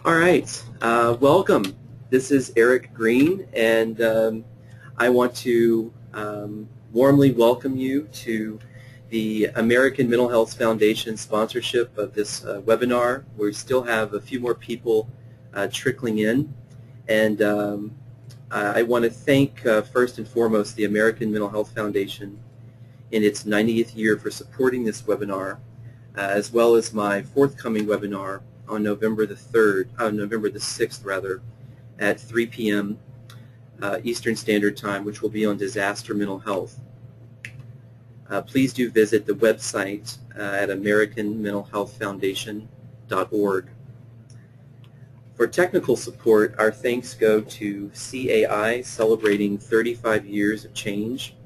All right, welcome. This is Eric Green, and I want to warmly welcome you to the American Mental Health Foundation sponsorship of this webinar. We still have a few more people trickling in, and I want to thank first and foremost the American Mental Health Foundation in its 90th year for supporting this webinar, as well as my forthcoming webinar on November the 6th rather, at 3 p.m. Eastern Standard Time, which will be on disaster mental health. Please do visit the website at americanmentalhealthfoundation.org. For technical support, our thanks go to CAI, celebrating 35 years of change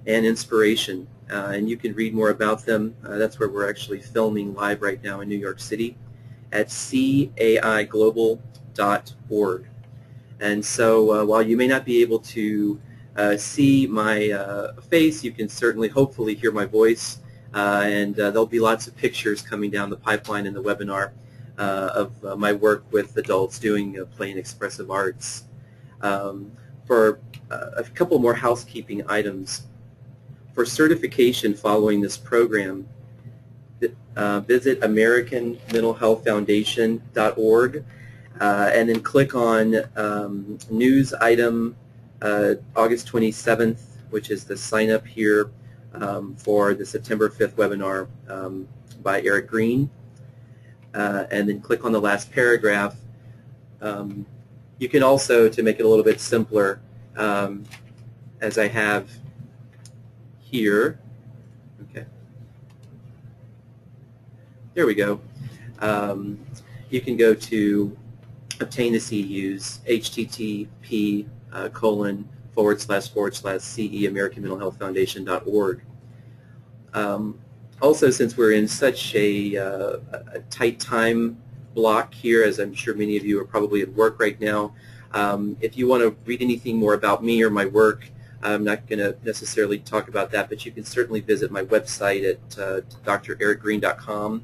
and inspiration. And you can read more about them. That's where we're actually filming live right now in New York City, at caiglobal.org. And so while you may not be able to see my face, you can certainly hopefully hear my voice, and there'll be lots of pictures coming down the pipeline in the webinar of my work with adults doing play and expressive arts. For a couple more housekeeping items, for certification following this program, visit americanmentalhealthfoundation.org and then click on news item August 27th, which is the sign up here for the September 5th webinar by Eric Green, and then click on the last paragraph. You can also, to make it a little bit simpler, as I have here, okay. There we go. You can go to obtain the CEUs, http://CE AmericanMentalHealthFoundation.org. Also, since we're in such a tight time block here, as I'm sure many of you are probably at work right now, if you want to read anything more about me or my work, I'm not going to necessarily talk about that, but you can certainly visit my website at drericgreen.com,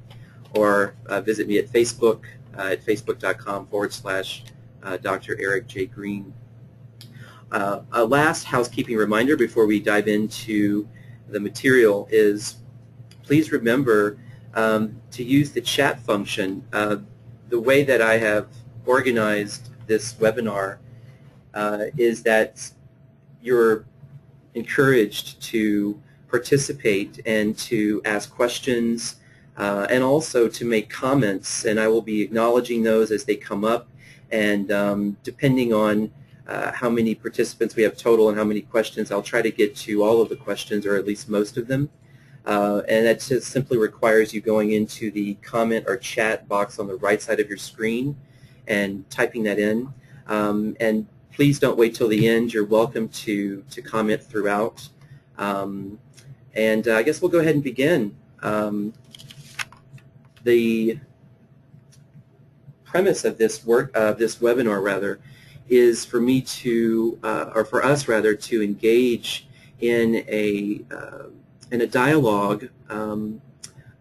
or visit me at Facebook at facebook.com/Dr. Eric J. Green. A last housekeeping reminder before we dive into the material is, please remember to use the chat function. The way that I have organized this webinar is that you're encouraged to participate and to ask questions, and also to make comments, and I will be acknowledging those as they come up, and depending on how many participants we have total and how many questions, I'll try to get to all of the questions, or at least most of them. And that just simply requires you going into the comment or chat box on the right side of your screen and typing that in. And please don't wait till the end. You're welcome to comment throughout. And I guess we'll go ahead and begin. The premise of this webinar rather, is for me to, or for us rather, to engage in a dialogue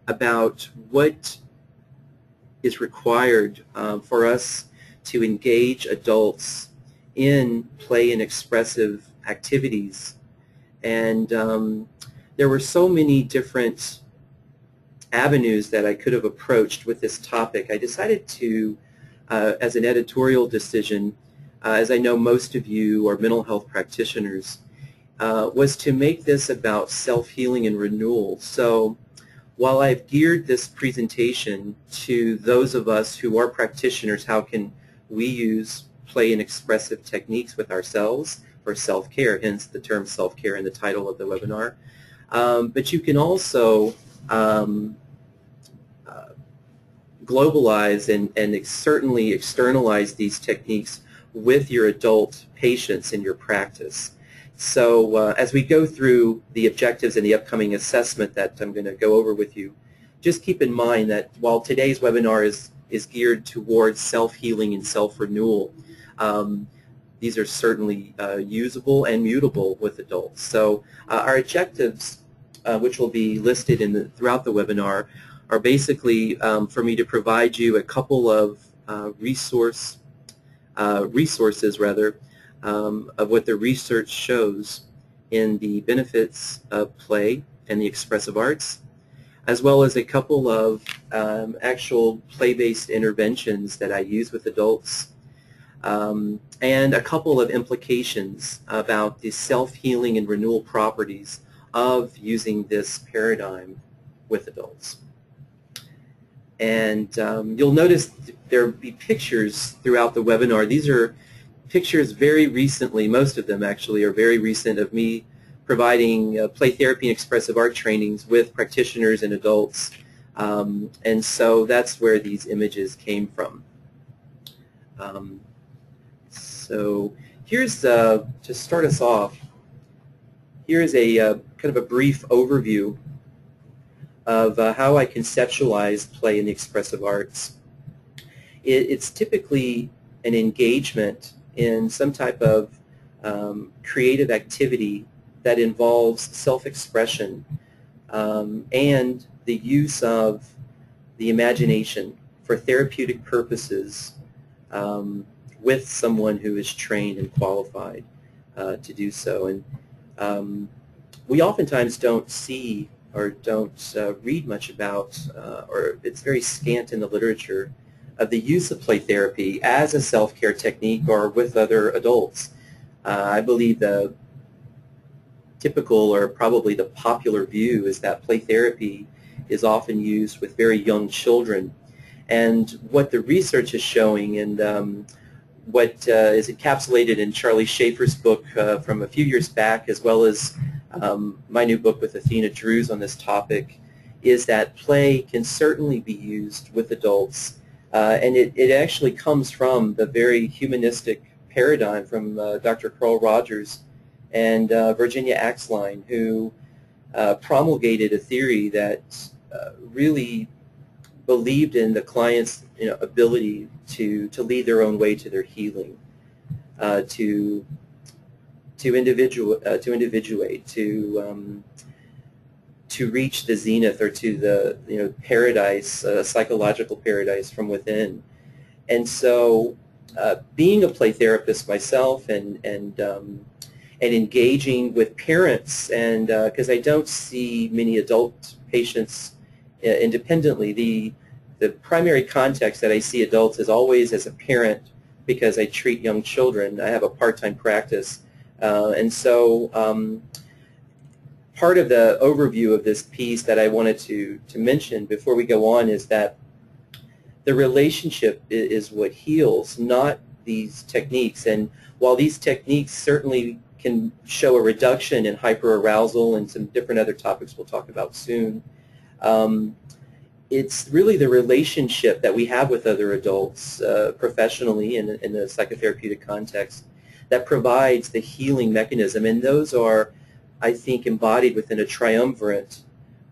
about what is required for us to engage adults in play and expressive activities. And there were so many different avenues that I could have approached with this topic. I decided to, as an editorial decision, as I know most of you are mental health practitioners, was to make this about self-healing and renewal. So while I've geared this presentation to those of us who are practitioners, how can we use play and expressive techniques with ourselves for self-care, hence the term self-care in the title of the webinar. But you can also globalize and certainly externalize these techniques with your adult patients in your practice. So as we go through the objectives and the upcoming assessment that I'm going to go over with you, just keep in mind that while today's webinar is geared towards self-healing and self-renewal, these are certainly usable and mutable with adults. So our objectives, which will be listed throughout the webinar, are basically for me to provide you a couple of resources rather, of what the research shows in the benefits of play and the expressive arts, as well as a couple of actual play-based interventions that I use with adults, and a couple of implications about the self-healing and renewal properties of using this paradigm with adults. And you'll notice there will be pictures throughout the webinar. These are pictures very recently, most of them actually are very recent, of me providing play therapy and expressive art trainings with practitioners and adults. And so that's where these images came from. So here's, to start us off, here's a kind of a brief overview of how I conceptualize play in the expressive arts. It's typically an engagement in some type of creative activity that involves self-expression and the use of the imagination for therapeutic purposes with someone who is trained and qualified to do so. And we oftentimes don't see or don't read much about, or it's very scant in the literature, of the use of play therapy as a self-care technique or with other adults. I believe the typical, or probably the popular view, is that play therapy is often used with very young children. And what the research is showing, and what is encapsulated in Charlie Schaefer's book from a few years back, as well as my new book with Athena Drews on this topic, is that play can certainly be used with adults. And it actually comes from the very humanistic paradigm from Dr. Carl Rogers and Virginia Axline, who promulgated a theory that really believed in the client's ability to lead their own way to their healing, to individuate, to reach the zenith, or to the paradise, psychological paradise from within. And so, being a play therapist myself, and engaging with parents, and because I don't see many adult patients independently, the primary context that I see adults is always as a parent, because I treat young children. I have a part-time practice, and so part of the overview of this piece that I wanted to mention before we go on is that the relationship is what heals, not these techniques. And while these techniques certainly can show a reduction in hyperarousal and some different other topics we'll talk about soon, it's really the relationship that we have with other adults professionally in the psychotherapeutic context that provides the healing mechanism. And those are, I think, embodied within a triumvirate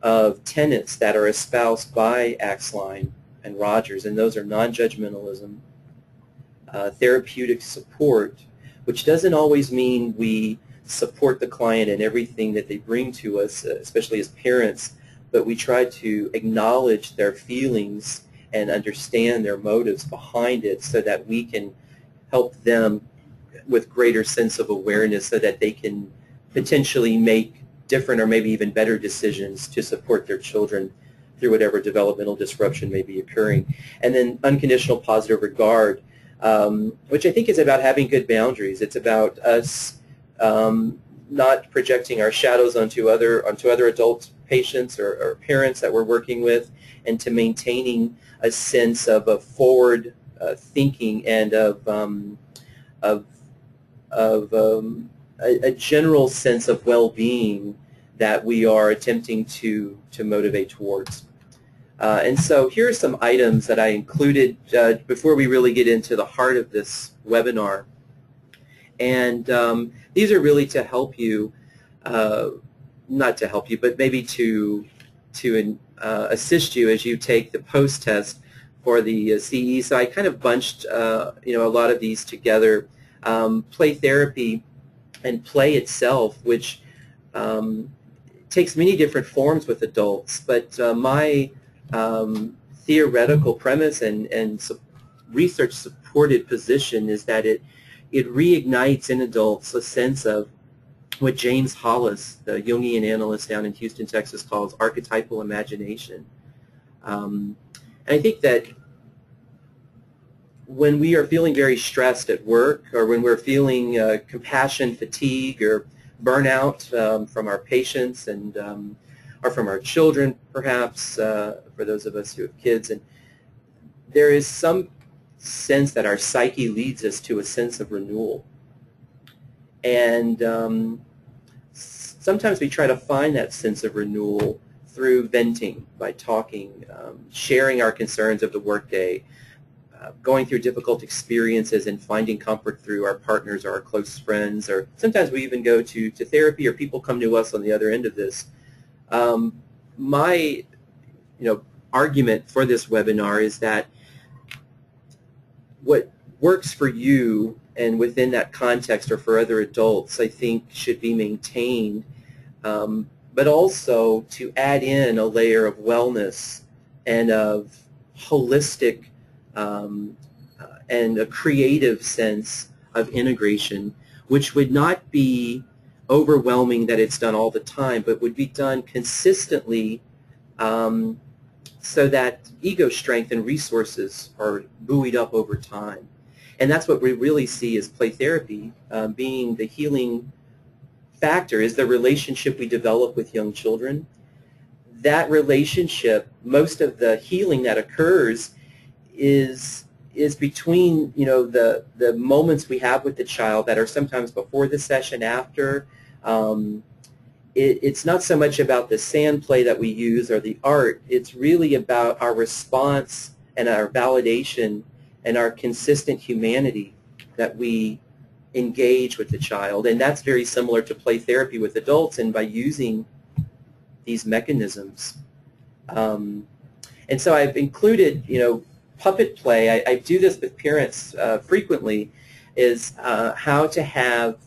of tenets that are espoused by Axline and Rogers, and those are non-judgmentalism, therapeutic support, which doesn't always mean we support the client in everything that they bring to us, especially as parents, but we try to acknowledge their feelings and understand their motives behind it so that we can help them with greater sense of awareness so that they can potentially make different or maybe even better decisions to support their children through whatever developmental disruption may be occurring. And then unconditional positive regard, which I think is about having good boundaries. It's about us not projecting our shadows onto other adult patients or parents that we're working with, and to maintaining a sense of a forward thinking and of a general sense of well-being that we are attempting to motivate towards. And so here are some items that I included before we really get into the heart of this webinar. And these are really to help you, not to help you, but maybe to assist you as you take the post-test for the CE. So I kind of bunched a lot of these together. Play therapy and play itself, which takes many different forms with adults, but my theoretical premise and research-supported position is that it reignites in adults a sense of what James Hollis, the Jungian analyst down in Houston, Texas, calls archetypal imagination. And I think that when we are feeling very stressed at work, or when we're feeling compassion fatigue or burnout from our patients and or from our children, perhaps, for those of us who have kids, and there is some sense that our psyche leads us to a sense of renewal. And sometimes we try to find that sense of renewal through venting, by talking, sharing our concerns of the workday, going through difficult experiences and finding comfort through our partners or our close friends, or sometimes we even go to therapy, or people come to us on the other end of this. My argument for this webinar is that what works for you and within that context, or for other adults, I think should be maintained, but also to add in a layer of wellness and of holistic and a creative sense of integration, which would not be overwhelming that it's done all the time, but would be done consistently, so that ego strength and resources are buoyed up over time. And that's what we really see as play therapy being the healing factor, is the relationship we develop with young children. That relationship, most of the healing that occurs is between the moments we have with the child that are sometimes before the session, after. It's not so much about the sand play that we use or the art. It's really about our response and our validation and our consistent humanity that we engage with the child. And that's very similar to play therapy with adults, and by using these mechanisms. And so I've included, puppet play. I do this with parents frequently, is how to have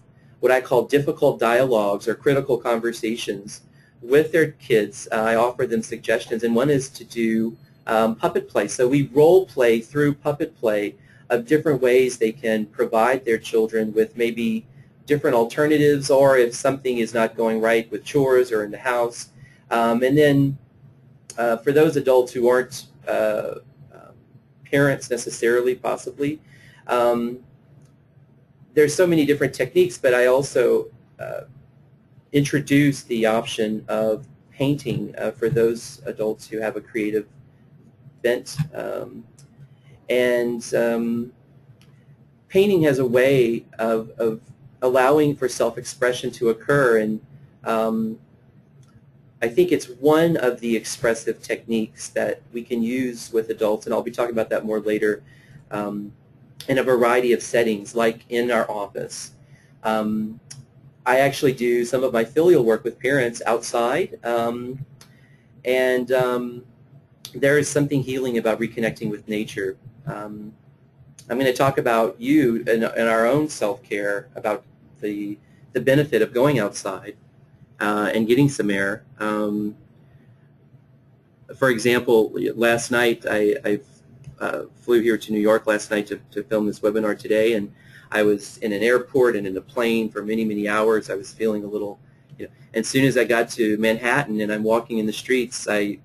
what I call difficult dialogues or critical conversations with their kids. I offer them suggestions, and one is to do puppet play. So we role play through puppet play of different ways they can provide their children with maybe different alternatives, or if something is not going right with chores or in the house. And then for those adults who aren't parents necessarily, possibly, there's so many different techniques, but I also introduce the option of painting for those adults who have a creative bent. And painting has a way of allowing for self-expression to occur, and I think it's one of the expressive techniques that we can use with adults, and I'll be talking about that more later, in a variety of settings, like in our office. I actually do some of my filial work with parents outside, and there is something healing about reconnecting with nature. I'm going to talk about you and our own self-care, about the benefit of going outside and getting some air. For example, last night I flew here to New York last night to film this webinar today, and I was in an airport and in a plane for many, many hours. I was feeling a little, and as soon as I got to Manhattan and I'm walking in the streets, I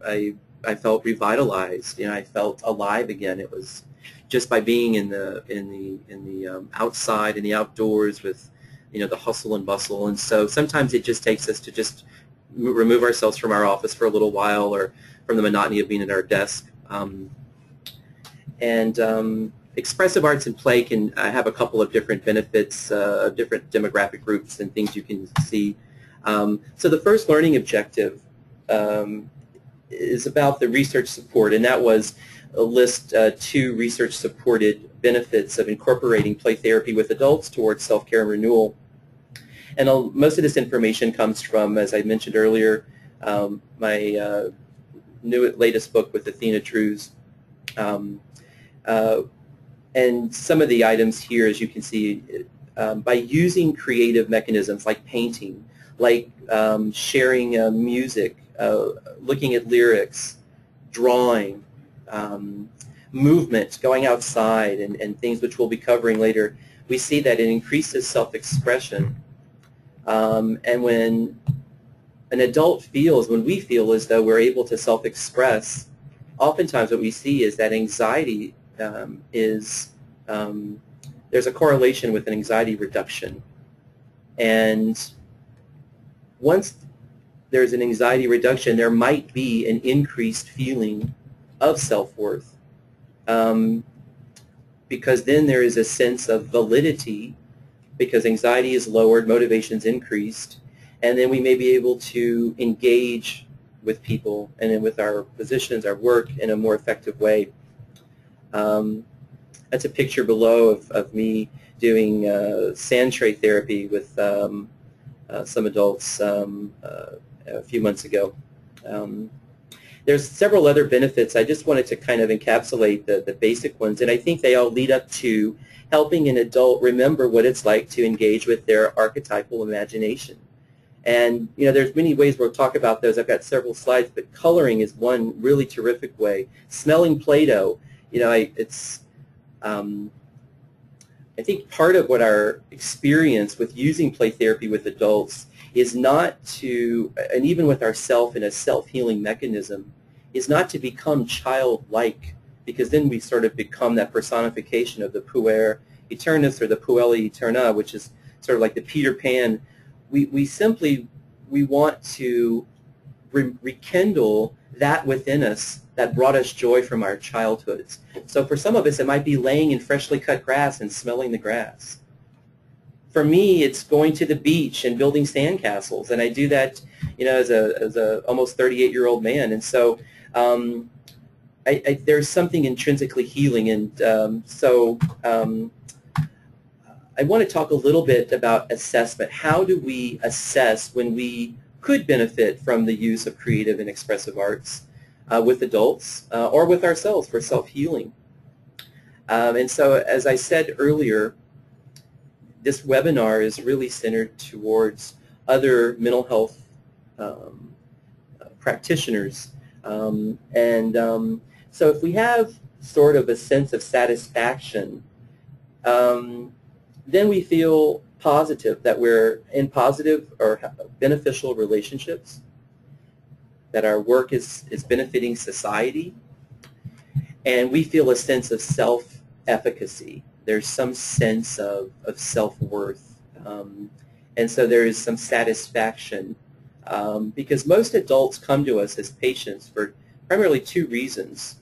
felt revitalized. I felt alive again. It was just by being in the outside, in the outdoors, with the hustle and bustle. And so sometimes it just takes us to just remove ourselves from our office for a little while, or from the monotony of being at our desk. Expressive arts and play can have a couple of different benefits, different demographic groups and things you can see. So the first learning objective is about the research support, and that was list 2 research-supported benefits of incorporating play therapy with adults towards self-care and renewal. And most of this information comes from, as I mentioned earlier, my latest book with Athena Trues. And some of the items here, as you can see, by using creative mechanisms like painting, like sharing music, looking at lyrics, drawing, movement, going outside, and things which we'll be covering later, we see that it increases self-expression. And when an adult feels, when we feel as though we're able to self-express, oftentimes what we see is that anxiety there's a correlation with an anxiety reduction. And once there's an anxiety reduction, there might be an increased feeling of self-worth, because then there is a sense of validity, because anxiety is lowered, motivation's increased, and then we may be able to engage with people and then with our positions, our work, in a more effective way. That's a picture below of me doing sand tray therapy with some adults a few months ago. There's several other benefits. I just wanted to kind of encapsulate the basic ones, and I think they all lead up to helping an adult remember what it's like to engage with their archetypal imagination. And there's many ways we'll talk about those. I've got several slides, but coloring is one really terrific way. Smelling Play-Doh, I think part of what our experience with using play therapy with adults is not to, and even with ourself in a self-healing mechanism, is not to become childlike, because then we sort of become that personification of the puer aeternus or the puella aeterna, which is sort of like the Peter Pan. We simply want to rekindle that within us that brought us joy from our childhoods. So for some of us, it might be laying in freshly cut grass and smelling the grass. For me, it's going to the beach and building sandcastles, and I do that, as a almost 38-year-old man. And so there's something intrinsically healing, and I want to talk a little bit about assessment. How do we assess when we could benefit from the use of creative and expressive arts with adults or with ourselves for self-healing? And so, as I said earlier, this webinar is really centered towards other mental health practitioners. So if we have sort of a sense of satisfaction, then we feel positive that we're in positive or beneficial relationships, that our work is benefiting society, and we feel a sense of self-efficacy. There's some sense of self-worth, and so there is some satisfaction, because most adults come to us as patients for primarily two reasons.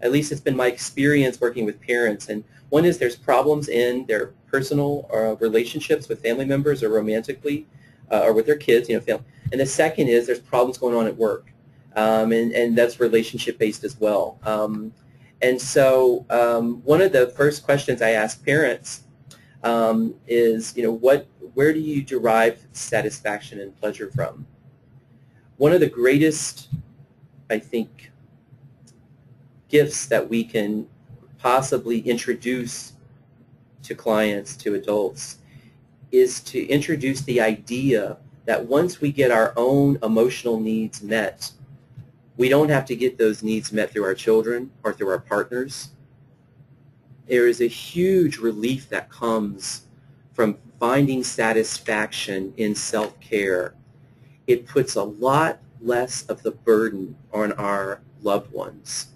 At least it's been my experience working with parents, and one is there's problems in their personal relationships with family members or romantically, or with their kids, family. And the second is there's problems going on at work, and that's relationship-based as well. And so one of the first questions I ask parents is, where do you derive satisfaction and pleasure from? One of the greatest, I think, gifts that we can possibly introduce to clients, to adults, is to introduce the idea that once we get our own emotional needs met, we don't have to get those needs met through our children or through our partners. There is a huge relief that comes from finding satisfaction in self-care. It puts a lot less of the burden on our loved ones.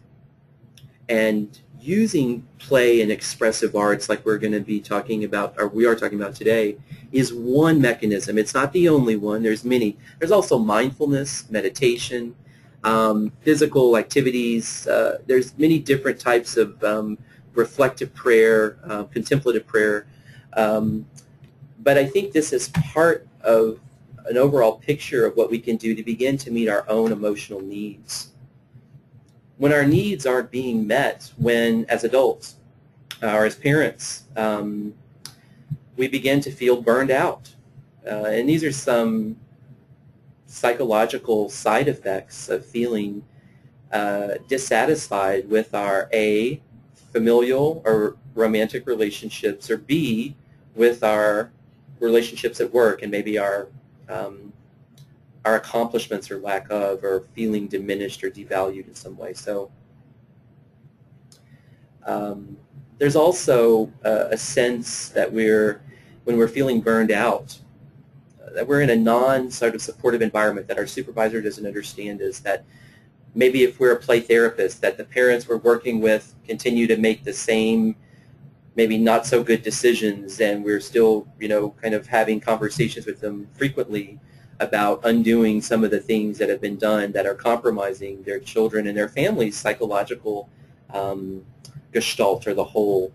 And using play and expressive arts, like we're going to be talking about, or we are talking about today, is one mechanism. It's not the only one. There's many. There's also mindfulness, meditation, physical activities. There's many different types of reflective prayer, contemplative prayer. But I think this is part of an overall picture of what we can do to begin to meet our own emotional needs. When our needs aren't being met, when as adults or as parents, we begin to feel burned out. And these are some psychological side effects of feeling dissatisfied with our A, familial or romantic relationships, or B, with our relationships at work, and maybe our accomplishments or lack of, or feeling diminished or devalued in some way. So There's also a sense that when we're feeling burned out, that we're in a non-sort of supportive environment that our supervisor doesn't understand, is that maybe if we're a play therapist, that the parents we're working with continue to make the same maybe not so good decisions, and we're still, kind of having conversations with them frequently about undoing some of the things that have been done that are compromising their children and their families' psychological gestalt, or the whole.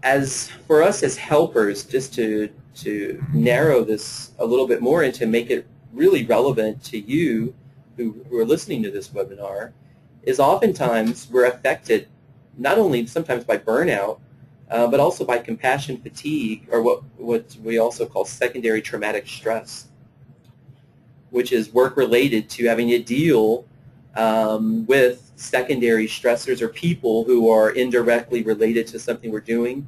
As for us as helpers, just to narrow this a little bit more and to make it really relevant to you who are listening to this webinar, is oftentimes we're affected not only sometimes by burnout, but also by compassion fatigue, or what we also call secondary traumatic stress, which is work-related to having to deal with secondary stressors or people who are indirectly related to something we're doing.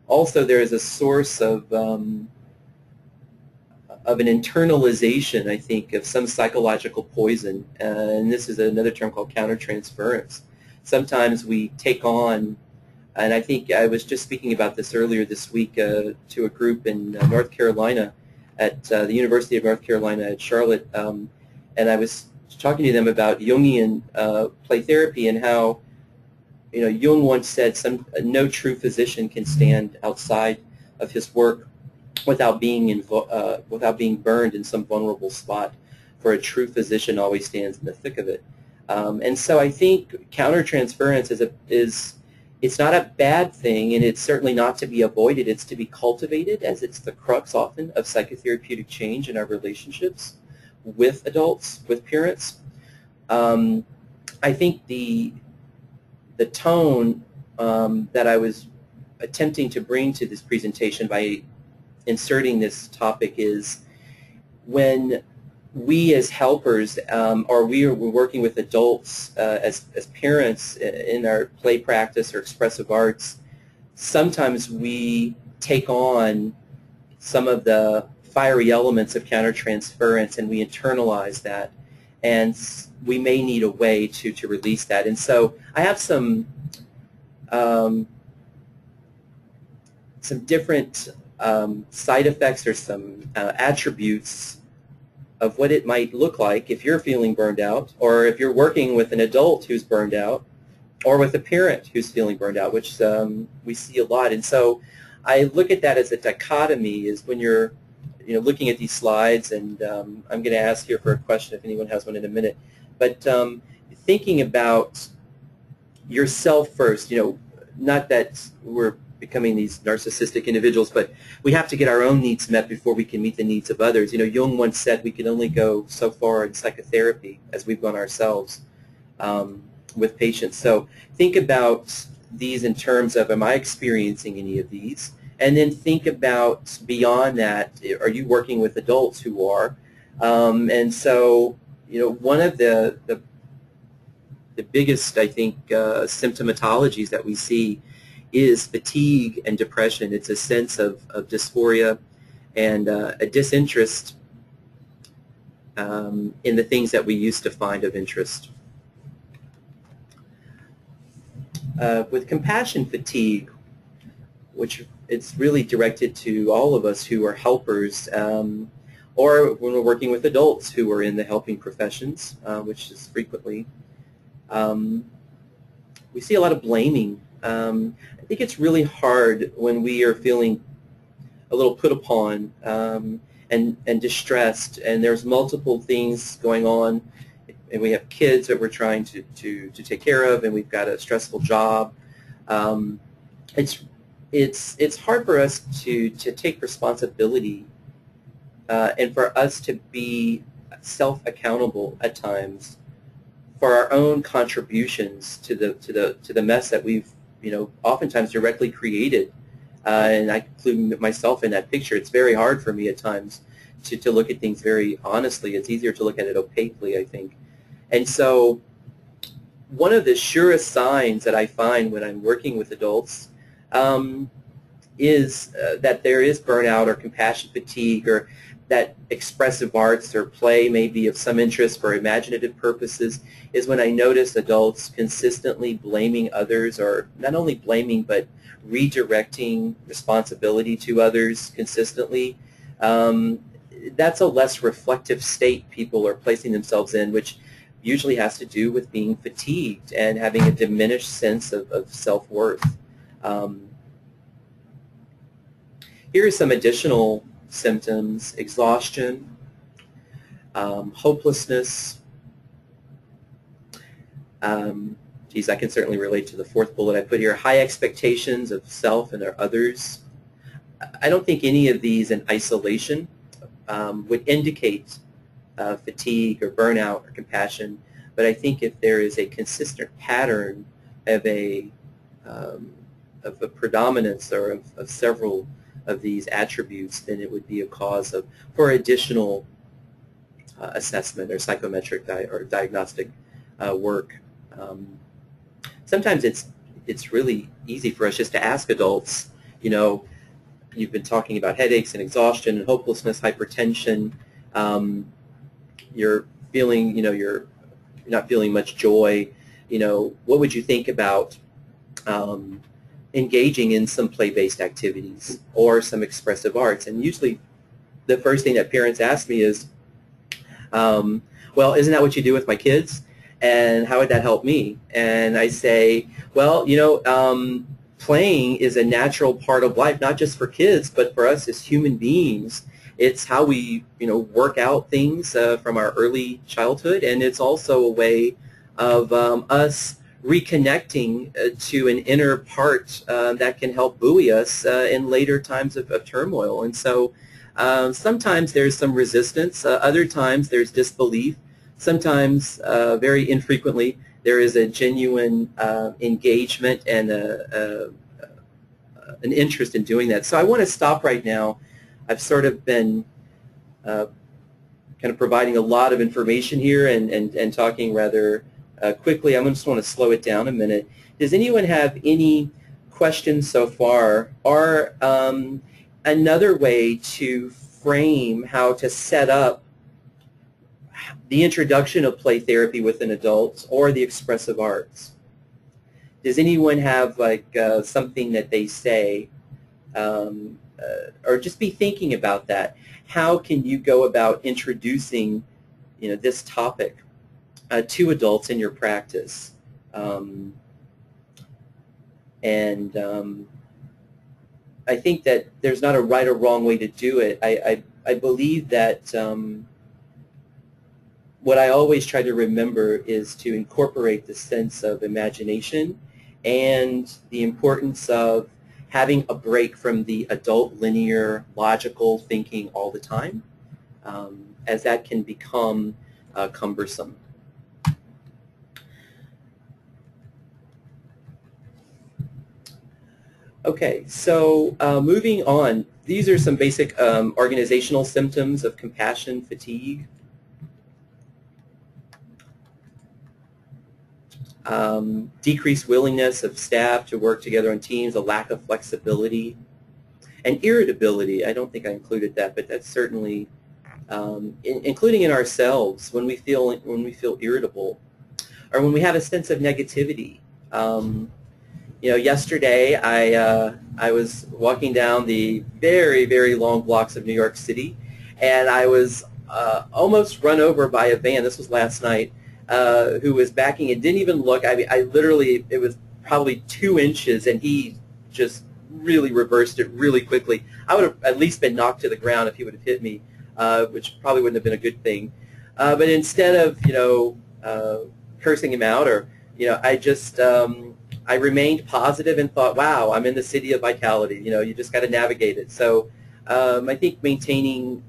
Also, there is a source of an internalization, I think, of some psychological poison, and this is another term called countertransference. Sometimes we take on, and I think I was just speaking about this earlier this week to a group in North Carolina, at the University of North Carolina at Charlotte, and I was talking to them about Jungian play therapy, and how, Jung once said no true physician can stand outside of his work without being burned in some vulnerable spot. For a true physician always stands in the thick of it. And so I think countertransference it's not a bad thing, and it's certainly not to be avoided. It's to be cultivated, as it's the crux often of psychotherapeutic change in our relationships with adults, with parents. I think the tone that I was attempting to bring to this presentation by inserting this topic is, when we as helpers, or we're working with adults as parents in our play practice or expressive arts, sometimes we take on some of the fiery elements of countertransference and we internalize that, and we may need a way to release that. And so I have some different side effects, or some attributes of what it might look like if you're feeling burned out, or if you're working with an adult who's burned out, or with a parent who's feeling burned out, which we see a lot. And so I look at that as a dichotomy, is when you're looking at these slides, and I'm going to ask here for a question if anyone has one in a minute, but thinking about yourself first, not that we're becoming these narcissistic individuals, but we have to get our own needs met before we can meet the needs of others. Jung once said we can only go so far in psychotherapy as we've gone ourselves with patients. So think about these in terms of, am I experiencing any of these? And then think about beyond that, are you working with adults who are? And so, one of the biggest, I think, symptomatologies that we see is fatigue and depression. It's a sense of dysphoria and a disinterest in the things that we used to find of interest. With compassion fatigue, which it's really directed to all of us who are helpers, or when we're working with adults who are in the helping professions, which is frequently, we see a lot of blaming. I think it's really hard when we are feeling a little put upon and distressed, and there's multiple things going on, and we have kids that we're trying to take care of, and we've got a stressful job. It's hard for us to take responsibility and for us to be self-accountable at times for our own contributions to the mess that we've oftentimes directly created, and I include myself in that picture. It's very hard for me at times to look at things very honestly. It's easier to look at it opaquely, I think. And so one of the surest signs that I find when I'm working with adults is that there is burnout or compassion fatigue, or that expressive arts or play may be of some interest for imaginative purposes, is when I notice adults consistently blaming others, or not only blaming but redirecting responsibility to others consistently. That's a less reflective state people are placing themselves in, which usually has to do with being fatigued and having a diminished sense of self-worth. Here are some additional symptoms: exhaustion, hopelessness. Geez, I can certainly relate to the fourth bullet I put here: high expectations of self and their others. I don't think any of these in isolation would indicate fatigue or burnout or compassion, but I think if there is a consistent pattern of a predominance or of several of these attributes, then it would be a cause for additional assessment or psychometric or diagnostic work. Sometimes it's really easy for us just to ask adults, you've been talking about headaches and exhaustion and hopelessness, hypertension. You're feeling, you're not feeling much joy. What would you think about engaging in some play-based activities or some expressive arts? And usually the first thing that parents ask me is, well, isn't that what you do with my kids? And how would that help me? And I say, well, playing is a natural part of life, not just for kids, but for us as human beings. It's how we, work out things from our early childhood, and it's also a way of us reconnecting to an inner part that can help buoy us in later times of turmoil. And so sometimes there's some resistance, other times there's disbelief, sometimes, very infrequently, there is a genuine engagement and an interest in doing that. So I want to stop right now. I've sort of been kind of providing a lot of information here and talking rather quickly. I just want to slow it down a minute. Does anyone have any questions so far, or another way to frame how to set up the introduction of play therapy within adults or the expressive arts? Does anyone have something that they say, or just be thinking about that? How can you go about introducing, this topic to adults in your practice? I think that there's not a right or wrong way to do it. I believe that what I always try to remember is to incorporate the sense of imagination and the importance of having a break from the adult linear logical thinking all the time, as that can become cumbersome. Okay, so moving on, these are some basic organizational symptoms of compassion fatigue. Decreased willingness of staff to work together on teams, a lack of flexibility, and irritability. I don't think I included that, but that's certainly including in ourselves when we feel irritable, or when we have a sense of negativity. Yesterday I was walking down the very, very long blocks of New York City, and I was almost run over by a van. This was last night. Who was backing and didn't even look. I mean, I literally, it was probably 2 inches, and he just really reversed it really quickly. I would have at least been knocked to the ground if he would have hit me, which probably wouldn't have been a good thing. But instead of, cursing him out, or, I just, I remained positive and thought, wow, I'm in the city of vitality. You just got to navigate it. So I think maintaining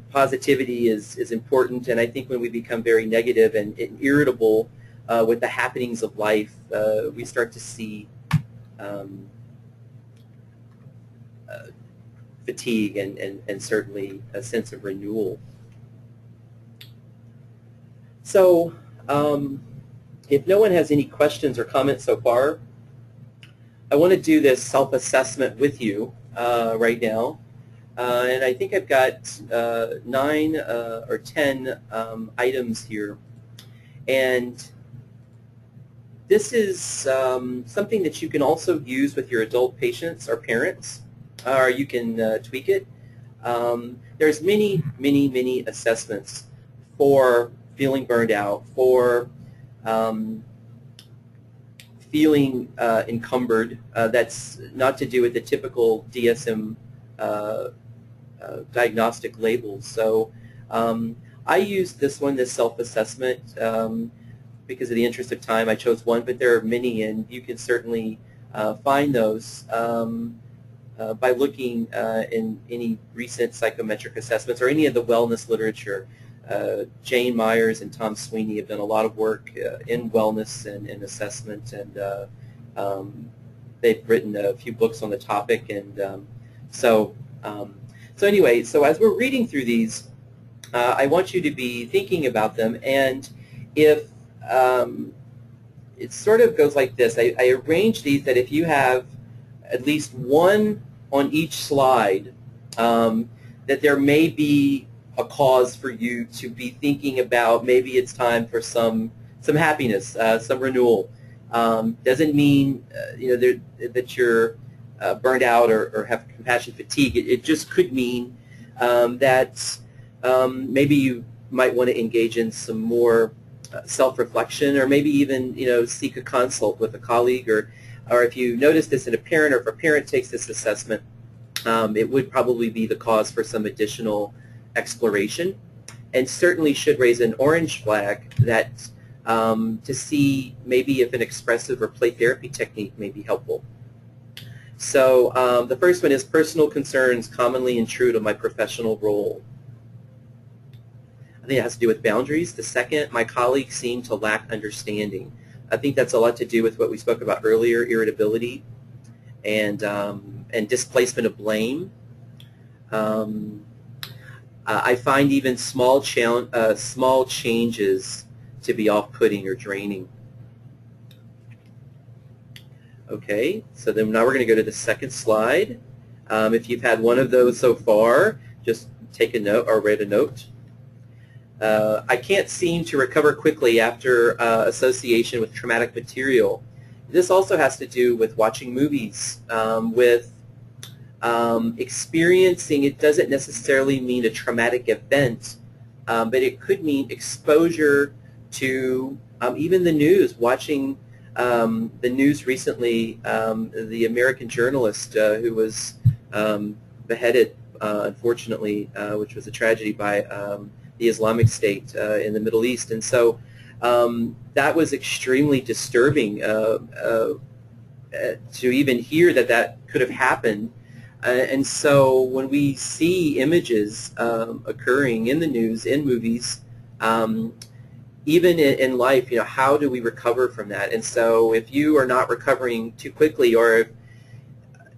positivity is important, and I think when we become very negative and irritable with the happenings of life, we start to see fatigue and certainly a sense of renewal. So if no one has any questions or comments so far, I want to do this self-assessment with you right now. And I think I've got 9 or 10 items here. And this is something that you can also use with your adult patients or parents, or you can tweak it. There's many assessments for feeling burned out, for feeling encumbered. That's not to do with the typical DSM diagnostic labels. So I used this one, this self-assessment, because of the interest of time. I chose one, but there are many, and you can certainly find those by looking in any recent psychometric assessments or any of the wellness literature. Jane Myers and Tom Sweeney have done a lot of work in wellness and assessment, and they've written a few books on the topic. And so anyway, so as we're reading through these, I want you to be thinking about them. And if it sort of goes like this, I arrange these that if you have at least one on each slide, that there may be a cause for you to be thinking about. Maybe it's time for some happiness, some renewal. Doesn't mean that you're burned out or have compassion fatigue. It just could mean that maybe you might want to engage in some more self-reflection, or maybe even seek a consult with a colleague, or if you notice this in a parent, or if a parent takes this assessment, it would probably be the cause for some additional exploration, and certainly should raise an orange flag that to see maybe if an expressive or play therapy technique may be helpful. So the first one is personal concerns commonly intrude on my professional role. I think it has to do with boundaries. The second, my colleagues seem to lack understanding. I think that's a lot to do with what we spoke about earlier, irritability and displacement of blame. I find even small changes to be off-putting or draining. Okay, so then now we're going to go to the second slide. If you've had one of those so far, just take a note or write a note. I can't seem to recover quickly after association with traumatic material. This also has to do with watching movies, with experiencing. It doesn't necessarily mean a traumatic event, but it could mean exposure to even the news, watching the news recently, the American journalist who was beheaded, unfortunately, which was a tragedy by the Islamic State in the Middle East. And so that was extremely disturbing to even hear that could have happened. And so when we see images occurring in the news, in movies, even in life, how do we recover from that? And so if you are not recovering too quickly, or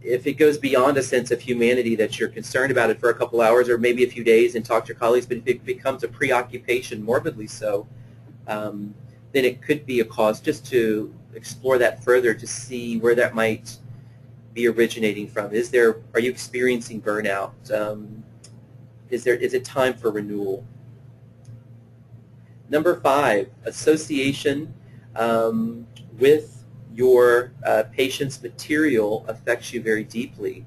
if it goes beyond a sense of humanity that you're concerned about it for a couple hours or maybe a few days and talk to your colleagues, but if it becomes a preoccupation, morbidly so, then it could be a cause just to explore that further to see where that might be originating from. Are you experiencing burnout? Is it time for renewal? Number 5, association with your patient's material affects you very deeply.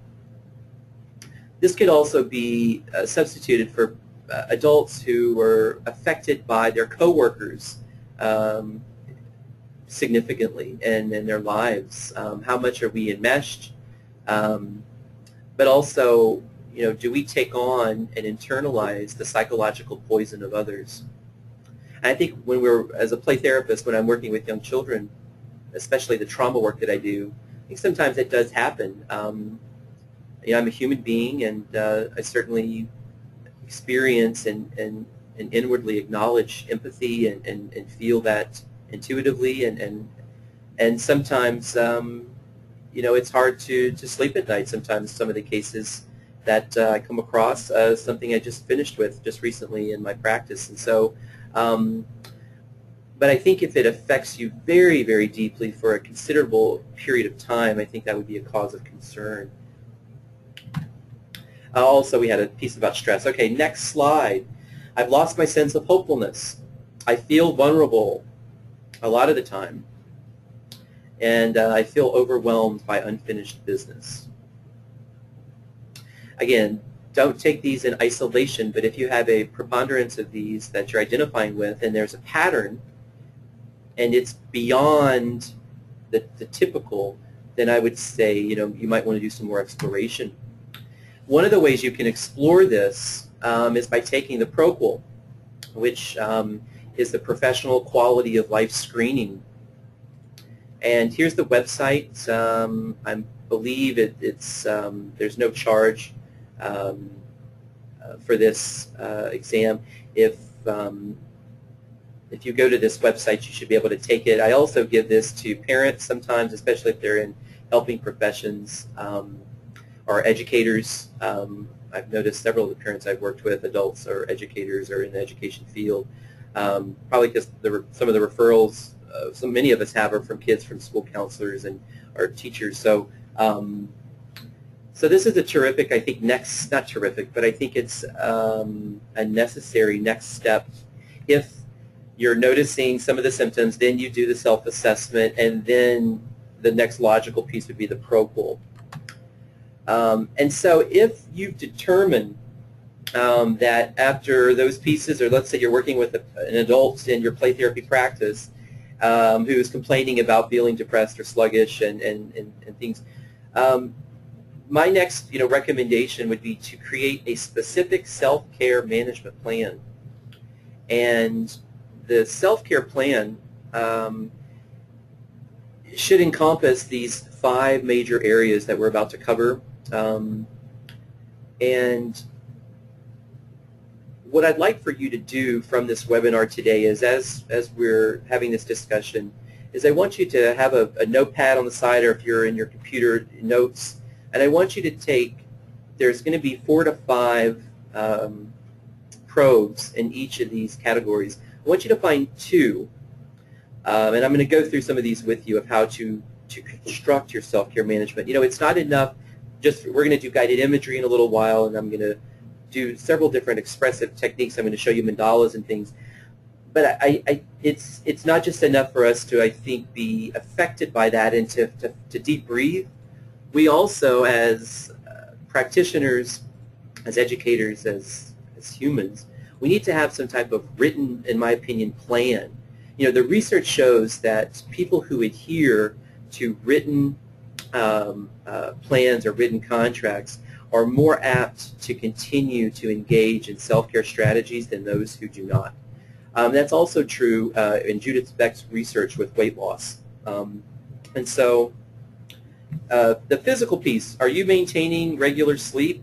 This could also be substituted for adults who were affected by their coworkers significantly in their lives. How much are we enmeshed? But also, do we take on and internalize the psychological poison of others? And I think as a play therapist, when I'm working with young children, especially the trauma work that I do, I think sometimes it does happen. I'm a human being, and I certainly experience and inwardly acknowledge empathy and feel that intuitively, and sometimes it's hard to sleep at night. Sometimes some of the cases that I come across, something I just finished with just recently in my practice, and so. But I think if it affects you very, very deeply for a considerable period of time, I think that would be a cause of concern. Also, we had a piece about stress. Okay, next slide. I've lost my sense of hopefulness. I feel vulnerable a lot of the time, and I feel overwhelmed by unfinished business. Again, don't take these in isolation, but if you have a preponderance of these that you're identifying with, and there's a pattern, and it's beyond the typical, then I would say, you might want to do some more exploration. One of the ways you can explore this is by taking the ProQual, which is the Professional Quality of Life Screening. And here's the website. I believe it's there's no charge for this exam. If you go to this website, you should be able to take it. I also give this to parents sometimes, especially if they're in helping professions or educators. I've noticed several of the parents I've worked with, adults or educators, are in the education field. Probably because some of the referrals, many of us have, are from kids from school counselors and or teachers. So, so this is a terrific, I think, not terrific, but I think it's a necessary next step. If you're noticing some of the symptoms, then you do the self-assessment, and then the next logical piece would be the ProQual. And so if you've determined that after those pieces, or let's say you're working with an adult in your play therapy practice who is complaining about feeling depressed or sluggish and things, my next recommendation would be to create a specific self-care management plan. And the self-care plan should encompass these 5 major areas that we're about to cover. And what I'd like for you to do from this webinar today is, as we're having this discussion, is I want you to have a notepad on the side, or if you're in your computer, notes, and I want you to take, there's going to be 4 to 5 probes in each of these categories. I want you to find 2, and I'm going to go through some of these with you of how to construct your self-care management. It's not enough just, we're going to do guided imagery in a little while, and I'm going to do several different expressive techniques. I'm going to show you mandalas and things. But it's not just enough for us to, I think, be affected by that and to deep breathe. We also, as practitioners, as educators, as humans, we need to have some type of written, in my opinion, plan. The research shows that people who adhere to written plans or written contracts are more apt to continue to engage in self-care strategies than those who do not. That's also true in Judith Beck's research with weight loss. And so the physical piece, are you maintaining regular sleep?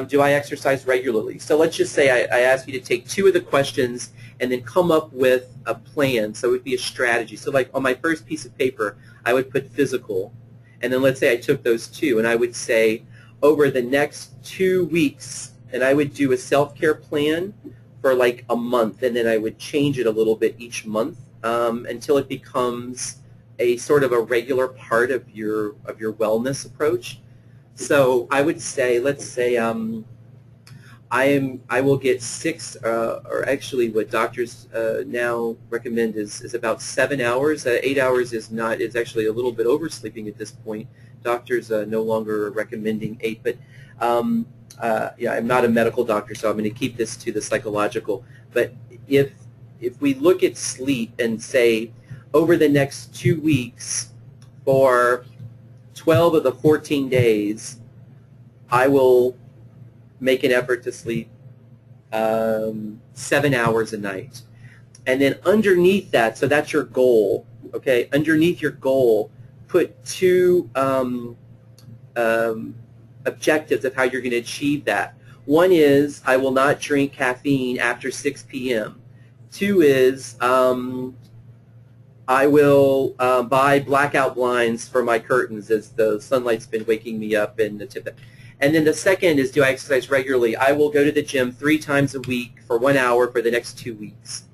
Do I exercise regularly? So let's just say I ask you to take 2 of the questions and then come up with a plan. So it would be a strategy. So like on my first piece of paper, I would put physical. And then let's say I took those 2, and I would say over the next 2 weeks, and I would do a self-care plan for like a month, and then I would change it a little bit each month until it becomes a sort of a regular part of your wellness approach. So I would say, let's say I will get 6, or actually what doctors now recommend is about 7 hours. 8 hours is not, it's actually a little bit oversleeping at this point. Doctors no longer are recommending 8, but yeah, I'm not a medical doctor, so I'm going to keep this to the psychological. But if we look at sleep and say over the next 2 weeks, for 12 of the 14 days, I will make an effort to sleep 7 hours a night. And then underneath that, so that's your goal, okay? Underneath your goal, put 2 objectives of how you're going to achieve that. One is, I will not drink caffeine after 6 p.m. 2 is, I will buy blackout blinds for my curtains as the sunlight's been waking me up in the tip. And then the second is, do I exercise regularly? I will go to the gym 3 times a week for 1 hour for the next 2 weeks.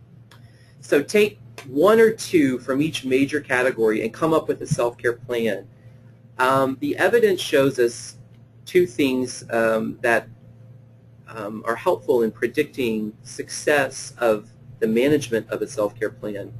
So take one or two from each major category and come up with a self-care plan. The evidence shows us two things that are helpful in predicting success of the management of a self-care plan.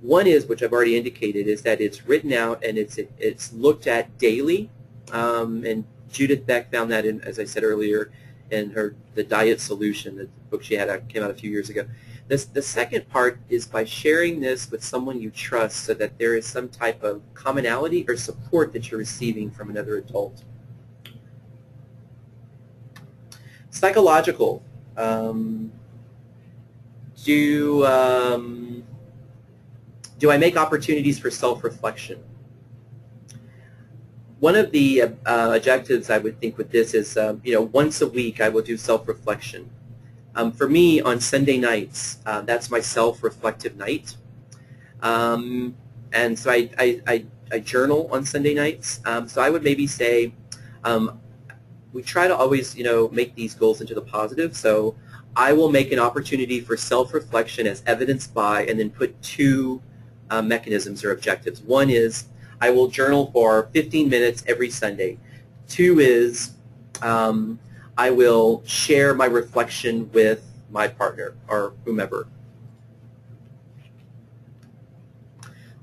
One is, which I've already indicated, is that it's written out and it's looked at daily. And Judith Beck found that in, as I said earlier, in the Diet Solution, the book she had came out a few years ago. The second part is by sharing this with someone you trust, so that there is some type of commonality or support that you're receiving from another adult. Psychological. Do I make opportunities for self-reflection? One of the objectives I would think with this is, once a week I will do self-reflection. For me, on Sunday nights, that's my self-reflective night. And so I journal on Sunday nights. So I would maybe say, we try to always, make these goals into the positive. So I will make an opportunity for self-reflection as evidenced by, and then put two mechanisms or objectives. One is I will journal for 15 minutes every Sunday. Two is I will share my reflection with my partner or whomever.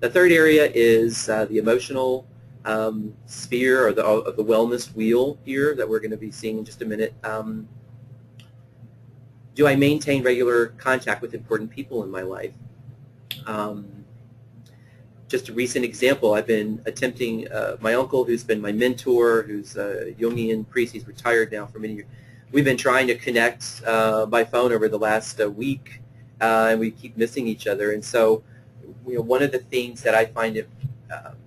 The third area is the emotional sphere, or of the wellness wheel here that we're going to be seeing in just a minute. Do I maintain regular contact with important people in my life? Just a recent example, I've been attempting, my uncle, who's been my mentor, who's a Jungian priest, he's retired now for many years. We've been trying to connect by phone over the last week, and we keep missing each other. And so, one of the things that I find it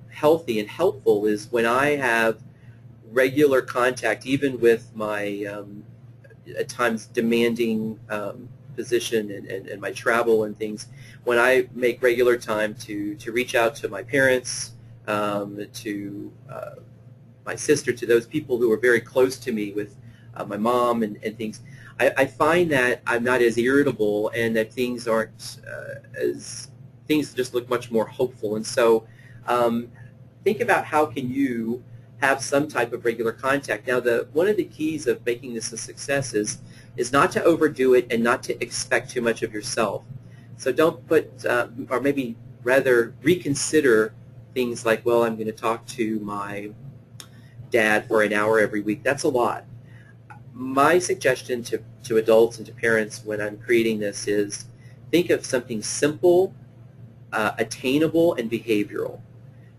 healthy and helpful is when I have regular contact, even with my at times demanding position and my travel and things, when I make regular time to reach out to my parents, to my sister, to those people who are very close to me, with my mom and things, I find that I'm not as irritable, and that things aren't things just look much more hopeful. And so think about how can you have some type of regular contact. Now, one of the keys of making this a success is not to overdo it and not to expect too much of yourself. So don't put, or maybe rather reconsider things like, well, I'm going to talk to my dad for an hour every week. That's a lot. My suggestion to adults and to parents when I'm creating this is think of something simple, attainable, and behavioral.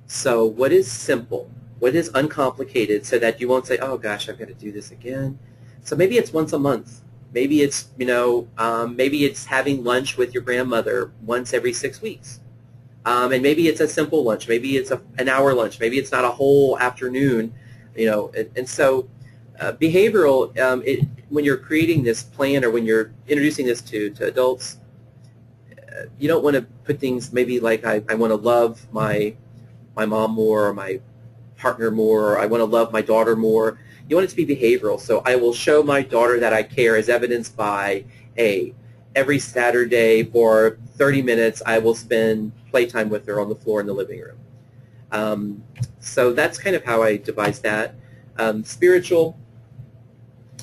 So what is simple? What is uncomplicated, so that you won't say, oh gosh, I've got to do this again? So maybe it's once a month. Maybe it's, maybe it's having lunch with your grandmother once every 6 weeks. And maybe it's a simple lunch. Maybe it's an hour lunch. Maybe it's not a whole afternoon, And so behavioral, when you're creating this plan, or when you're introducing this to adults, you don't want to put things maybe like I want to love my mom more, or my partner more, or I want to love my daughter more. You want it to be behavioral. So I will show my daughter that I care, as evidenced by every Saturday for 30 minutes I will spend playtime with her on the floor in the living room. So that's kind of how I devise that. Spiritual,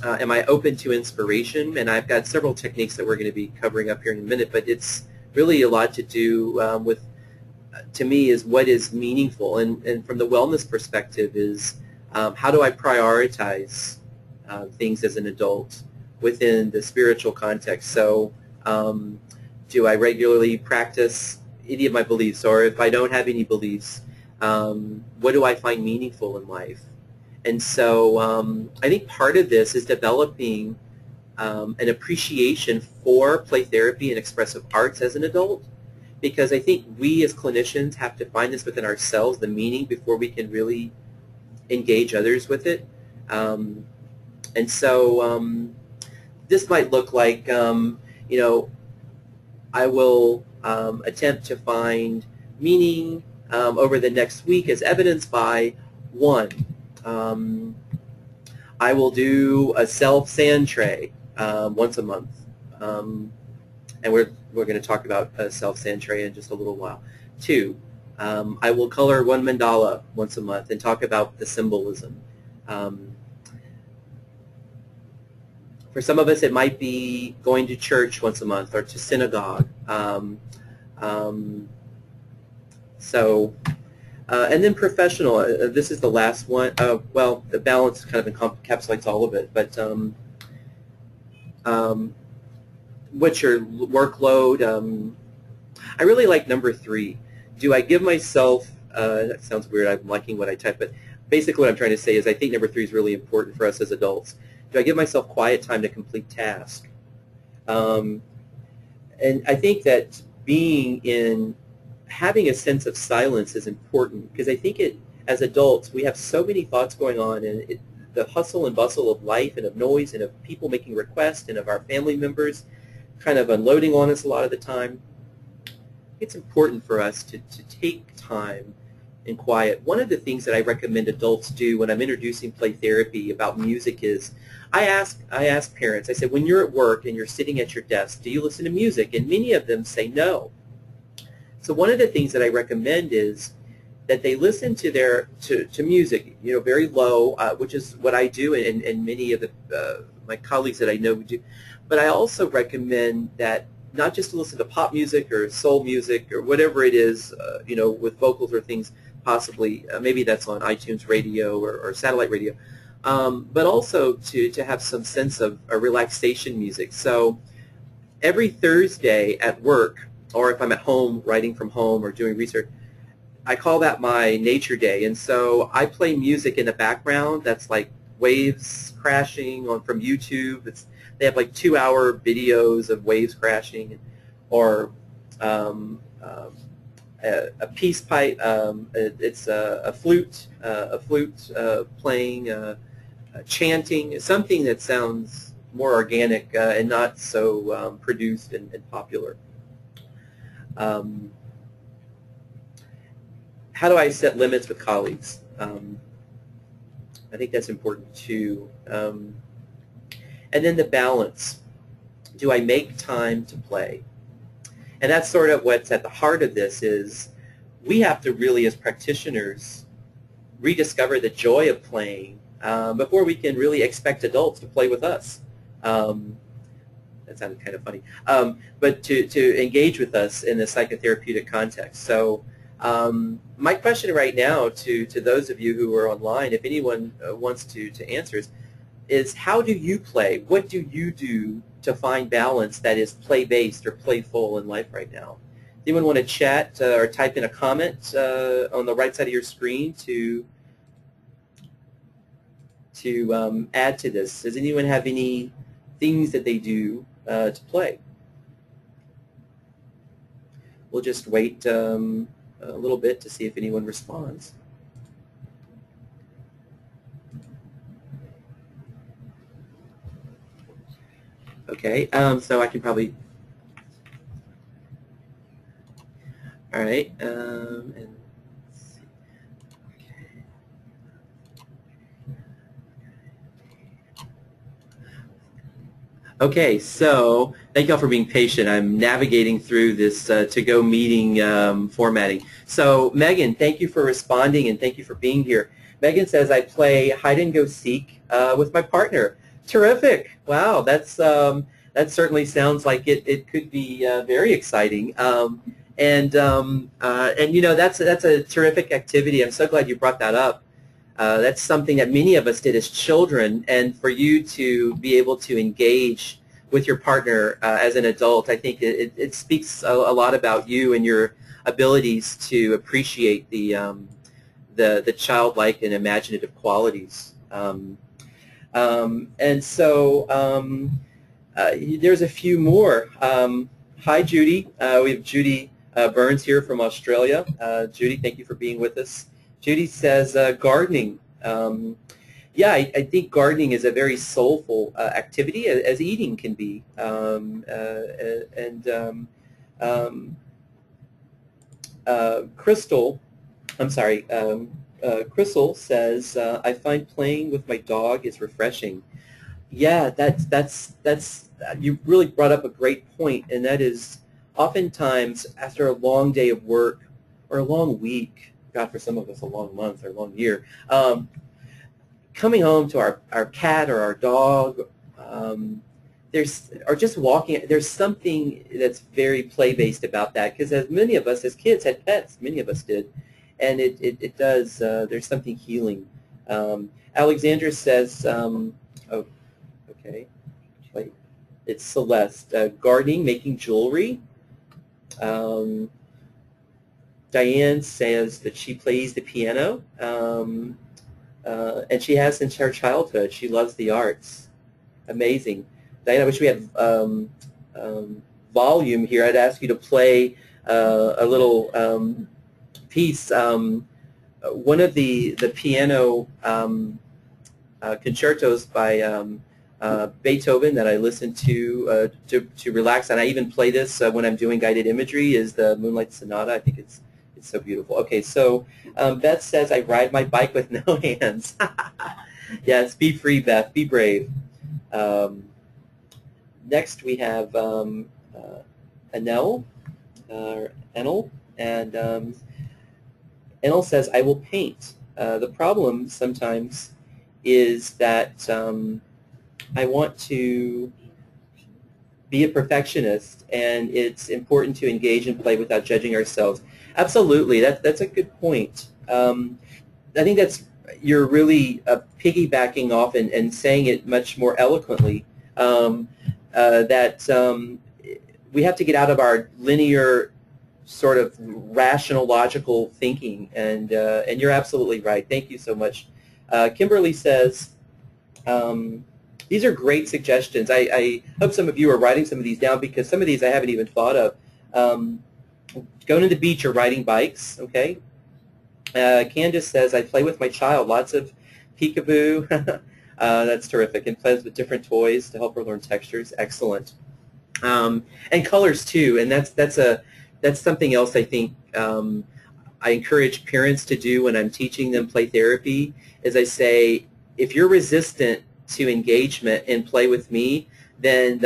am I open to inspiration? And I've got several techniques that we're going to be covering up here in a minute, but it's really a lot to do with, to me, is what is meaningful. And from the wellness perspective is, how do I prioritize things as an adult within the spiritual context? So do I regularly practice any of my beliefs? Or if I don't have any beliefs, what do I find meaningful in life? And so I think part of this is developing an appreciation for play therapy and expressive arts as an adult, because I think we as clinicians have to find this within ourselves, the meaning, before we can really engage others with it. And so this might look like, I will attempt to find meaning over the next week, as evidenced by, one, I will do a self-sand tray once a month. and we're going to talk about self-Sanchariya in just a little while. 2, I will color one mandala once a month and talk about the symbolism. For some of us, it might be going to church once a month or to synagogue. And then professional. This is the last one. Well, the balance kind of encapsulates all of it. But what's your workload? I really like number 3. Do I give myself, that sounds weird, I'm liking what I type, but basically what I'm trying to say is I think number 3 is really important for us as adults. Do I give myself quiet time to complete tasks? And I think that having a sense of silence is important, because I think as adults, we have so many thoughts going on, and the hustle and bustle of life and of noise and of people making requests and of our family members kind of unloading on us a lot of the time. It's important for us to take time in quiet. One of the things that I recommend adults do when I'm introducing play therapy about music is I ask parents, I say, when you're at work and you're sitting at your desk, do you listen to music? And many of them say no. So one of the things that I recommend is that they listen to music, very low, which is what I do, and many of my colleagues that I know do. But I also recommend that not just to listen to pop music or soul music or whatever it is, with vocals or things possibly. Maybe that's on iTunes radio or satellite radio. But also to have some sense of relaxation music. So every Thursday at work, or if I'm at home writing from home or doing research, I call that my nature day. And so I play music in the background that's like waves crashing from YouTube. They have like 2-hour videos of waves crashing, or a peace pipe. It's a flute playing, chanting, something that sounds more organic and not so produced and popular. How do I set limits with colleagues? I think that's important too. And then the balance. Do I make time to play? And that's sort of what's at the heart of this is we have to really, as practitioners, rediscover the joy of playing before we can really expect adults to play with us. That sounded kind of funny. But to engage with us in the psychotherapeutic context. So my question right now to those of you who are online, if anyone wants to answer, is how do you play? What do you do to find balance that is play-based or playful in life right now? Anyone want to chat or type in a comment on the right side of your screen to add to this? Does anyone have any things that they do to play? We'll just wait a little bit to see if anyone responds. Okay, so I can probably, all right, and let's see. Okay, so thank you all for being patient. I'm navigating through this to-go meeting formatting. So Megan, thank you for responding and thank you for being here. Megan says, I play hide and go seek with my partner. Terrific! Wow, that certainly sounds like it could be very exciting. And that's a terrific activity. I'm so glad you brought that up. That's something that many of us did as children, and for you to be able to engage with your partner as an adult, I think it speaks a lot about you and your abilities to appreciate the childlike and imaginative qualities. And so there's a few more. Hi, Judy. We have Judy Burns here from Australia. Judy, thank you for being with us. Judy says gardening. Yeah, I think gardening is a very soulful activity, as eating can be. Crystal, I'm sorry, Crystal says, I find playing with my dog is refreshing. Yeah, you really brought up a great point, and that is oftentimes after a long day of work or a long week, God, for some of us a long month or a long year, coming home to our cat or our dog, or just walking, there's something that's very play-based about that, because as many of us as kids had pets, many of us did, and it does, there's something healing. Alexandra says, oh, okay, wait, it's Celeste, gardening, making jewelry. Diane says that she plays the piano, and she has since her childhood. She loves the arts. Amazing. Diane, I wish we had volume here. I'd ask you to play a little piece. One of the piano concertos by Beethoven that I listen to relax, and I even play this when I'm doing guided imagery, is the Moonlight Sonata. I think it's so beautiful. Okay, so Beth says, I ride my bike with no hands. Yes, be free, Beth. Be brave. Next we have Enel, and Enel says, I will paint. The problem sometimes is that I want to be a perfectionist, and it's important to engage and play without judging ourselves. Absolutely, that's a good point. I think you're really piggybacking off and saying it much more eloquently, that we have to get out of our linear sort of rational, logical thinking, and you're absolutely right. Thank you so much. Kimberly says, these are great suggestions. I hope some of you are writing some of these down, because some of these I haven't even thought of. Going to the beach or riding bikes, okay? Candace says, I play with my child, lots of peekaboo. That's terrific, and plays with different toys to help her learn textures. Excellent. And colors too, and that's something else I think I encourage parents to do when I'm teaching them play therapy, is I say, if you're resistant to engagement and play with me, then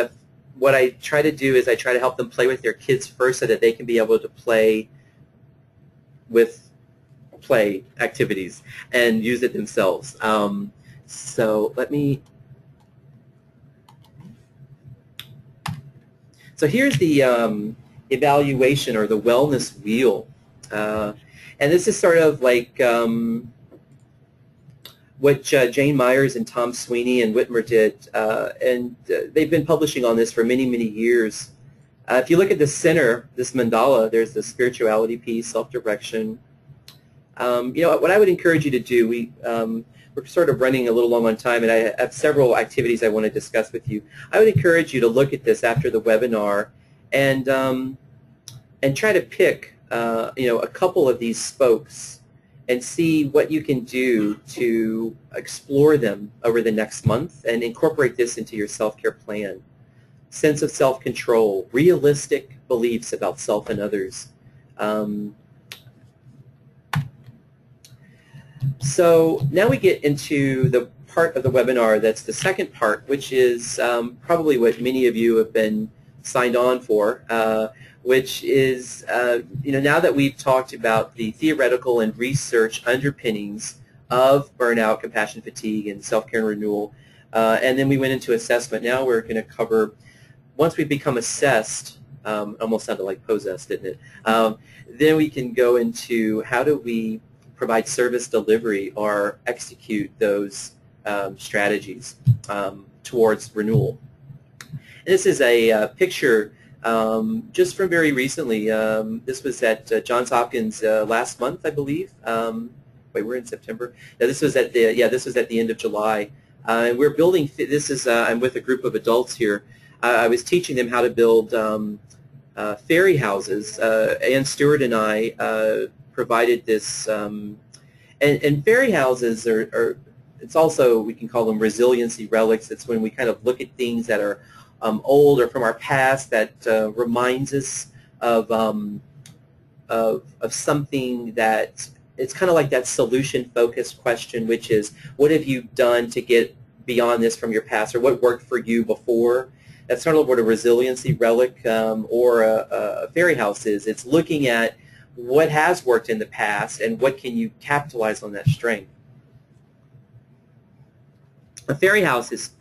what I try to do is I try to help them play with their kids first, so that they can be able to play with play activities and use it themselves. So here's the evaluation, or the wellness wheel. And this is sort of like what Jane Myers and Tom Sweeney and Whitmer did, and they've been publishing on this for many, many years. If you look at the center, this mandala, there's the spirituality piece, self-direction. What I would encourage you to do, we're sort of running a little long on time, and I have several activities I want to discuss with you. I would encourage you to look at this after the webinar and try to pick a couple of these spokes and see what you can do to explore them over the next month and incorporate this into your self-care plan. Sense of self-control, realistic beliefs about self and others. So now we get into the part of the webinar that's the second part, which is probably what many of you have been signed on for, which is, now that we've talked about the theoretical and research underpinnings of burnout, compassion fatigue, and self-care and renewal, and then we went into assessment. Now we're going to cover, once we become assessed, almost sounded like possessed, didn't it? Then we can go into how do we provide service delivery or execute those strategies towards renewal. And this is a picture just from very recently. This was at Johns Hopkins last month, I believe. Wait, we're in September. Yeah, this was at the end of July. And we're building. This is I'm with a group of adults here. I was teaching them how to build fairy houses. Ann Stewart and I provided this. And fairy houses are. It's also, we can call them resiliency relics. It's when we kind of look at things that are old or from our past that reminds us of something that, it's kind of like that solution-focused question, which is, what have you done to get beyond this from your past, or what worked for you before? That's sort of what a resiliency relic or a fairy house is. It's looking at what has worked in the past and what can you capitalize on that strength. A fairy house is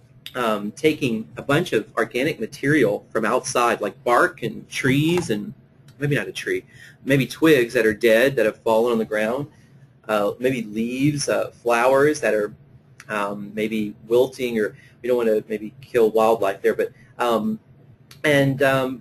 taking a bunch of organic material from outside, like bark and trees, and maybe not a tree, maybe twigs that are dead that have fallen on the ground, maybe leaves, flowers that are maybe wilting, or we don't want to maybe kill wildlife there, but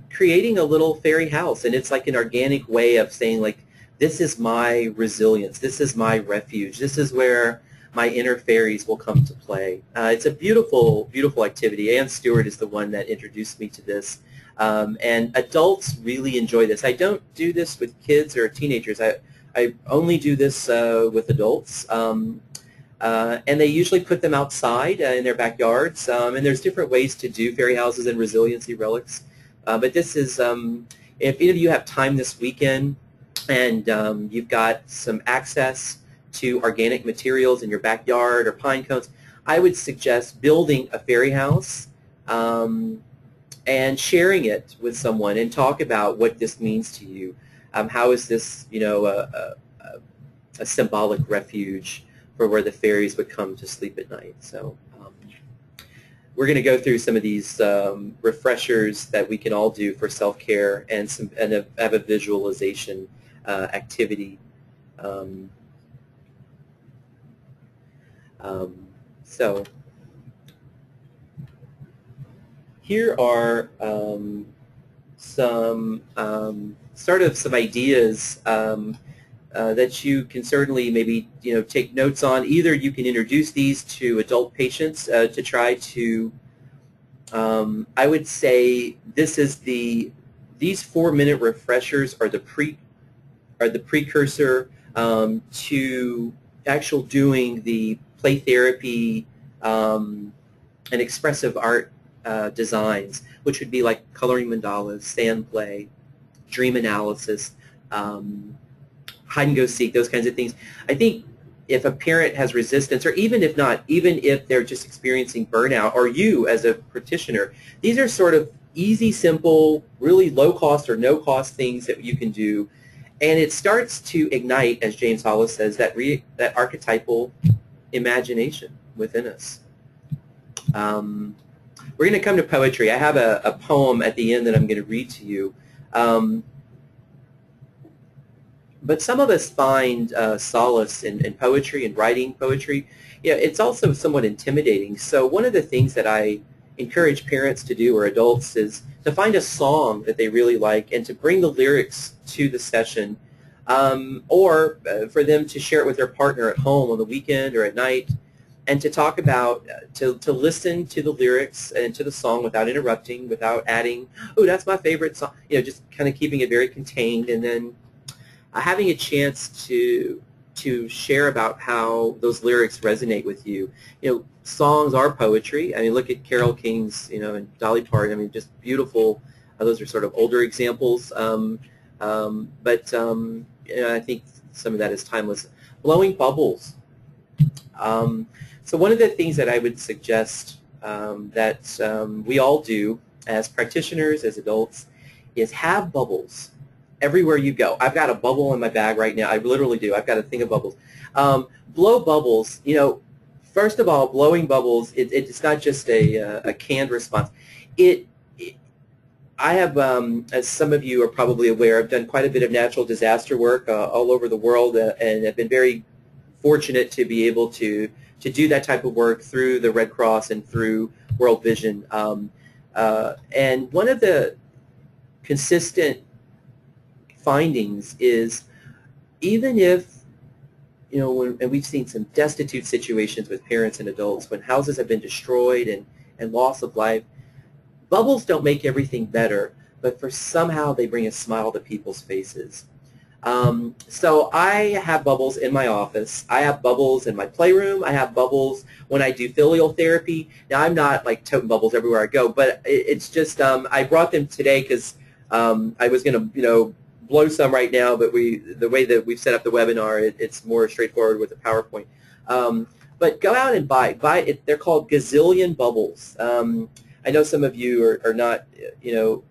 creating a little fairy house. And it's like an organic way of saying, like, this is my resilience, this is my refuge, this is where my inner fairies will come to play. It's a beautiful, beautiful activity. Ann Stewart is the one that introduced me to this. And adults really enjoy this. I don't do this with kids or teenagers. I only do this with adults. And they usually put them outside in their backyards. And there's different ways to do fairy houses and resiliency relics. But this is, if any of you have time this weekend and you've got some access to organic materials in your backyard or pine cones, I would suggest building a fairy house and sharing it with someone and talk about what this means to you. How is this, you know, a symbolic refuge for where the fairies would come to sleep at night? So we're going to go through some of these refreshers that we can all do for self-care and have a visualization activity. So here are some ideas that you can certainly maybe take notes on. Either you can introduce these to adult patients to try to. I would say these 4-minute refreshers are the precursor to actual doing the play therapy and expressive art designs, which would be like coloring mandalas, sand play, dream analysis, hide and go seek, those kinds of things. I think if a parent has resistance, or even if not, even if they're just experiencing burnout, or you as a practitioner, these are sort of easy, simple, really low cost or no cost things that you can do. And it starts to ignite, as James Hollis says, that archetypal imagination within us. We're going to come to poetry. I have a poem at the end that I'm going to read to you. But some of us find solace in poetry and writing poetry. Yeah, it's also somewhat intimidating. So one of the things that I encourage parents to do, or adults, is to find a song that they really like and to bring the lyrics to the session, or for them to share it with their partner at home on the weekend or at night, and to talk about, to listen to the lyrics and to the song without interrupting, without adding, oh, that's my favorite song, just kind of keeping it very contained, and then having a chance to share about how those lyrics resonate with you. Songs are poetry. I mean, look at Carole King's, and Dolly Parton. I mean, just beautiful. Those are sort of older examples. But I think some of that is timeless. Blowing bubbles. So one of the things that I would suggest that we all do as practitioners, as adults, is have bubbles everywhere you go. I've got a bubble in my bag right now. I literally do. I've got a thing of bubbles. Blow bubbles. First of all, blowing bubbles, it's not just a canned response. I have, as some of you are probably aware, I've done quite a bit of natural disaster work all over the world, and have been very fortunate to be able to do that type of work through the Red Cross and through World Vision. And one of the consistent findings is, even if, and we've seen some destitute situations with parents and adults when houses have been destroyed and loss of life, bubbles don't make everything better, but somehow they bring a smile to people's faces. So I have bubbles in my office. I have bubbles in my playroom. I have bubbles when I do filial therapy. Now, I'm not like toting bubbles everywhere I go, but it's just I brought them today because I was going to blow some right now, but the way that we've set up the webinar, it's more straightforward with the PowerPoint. But go out and buy it. They're called gazillion bubbles. I know some of you are not, you know,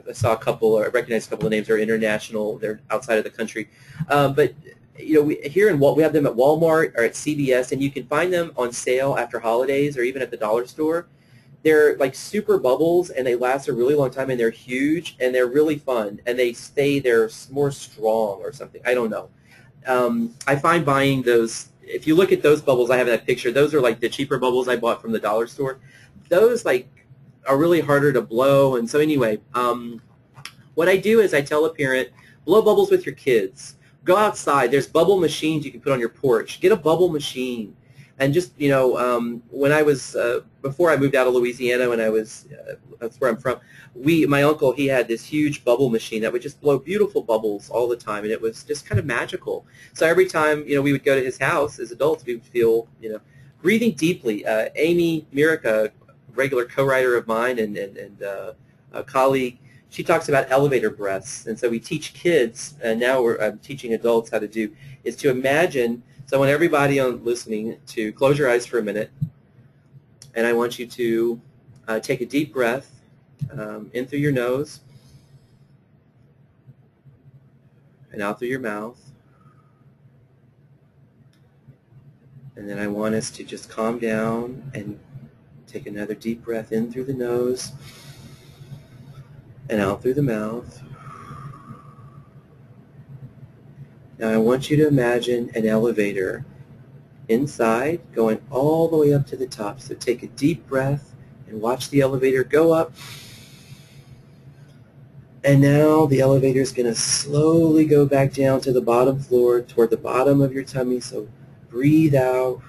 I saw a couple, or I recognize a couple of names. They're international. They're outside of the country. But you know, here in we have them at Walmart or at CVS, and you can find them on sale after holidays or even at the dollar store. They're like super bubbles, and they last a really long time, and they're huge, and they're really fun, and they stay there more strong or something. I don't know. I find buying those, if you look at those bubbles I have in that picture, those are like the cheaper bubbles I bought from the dollar store. Those like are really harder to blow, and so anyway, what I do is I tell a parent, blow bubbles with your kids. Go outside. There's bubble machines you can put on your porch. Get a bubble machine. And just, you know, when I was, before I moved out of Louisiana, when I was, that's where I'm from, my uncle, he had this huge bubble machine that would just blow beautiful bubbles all the time, and it was just kind of magical. So every time, you know, we would go to his house as adults, we would feel, you know, breathing deeply. Amy Mirica, regular co-writer of mine and a colleague, she talks about elevator breaths. And so we teach kids, and now I'm teaching adults how to do, is to imagine. So I want everybody listening to close your eyes for a minute, and I want you to take a deep breath in through your nose and out through your mouth. And then I want us to just calm down and take another deep breath in through the nose and out through the mouth. Now I want you to imagine an elevator inside going all the way up to the top. So take a deep breath and watch the elevator go up. And now the elevator is going to slowly go back down to the bottom floor toward the bottom of your tummy. So breathe out.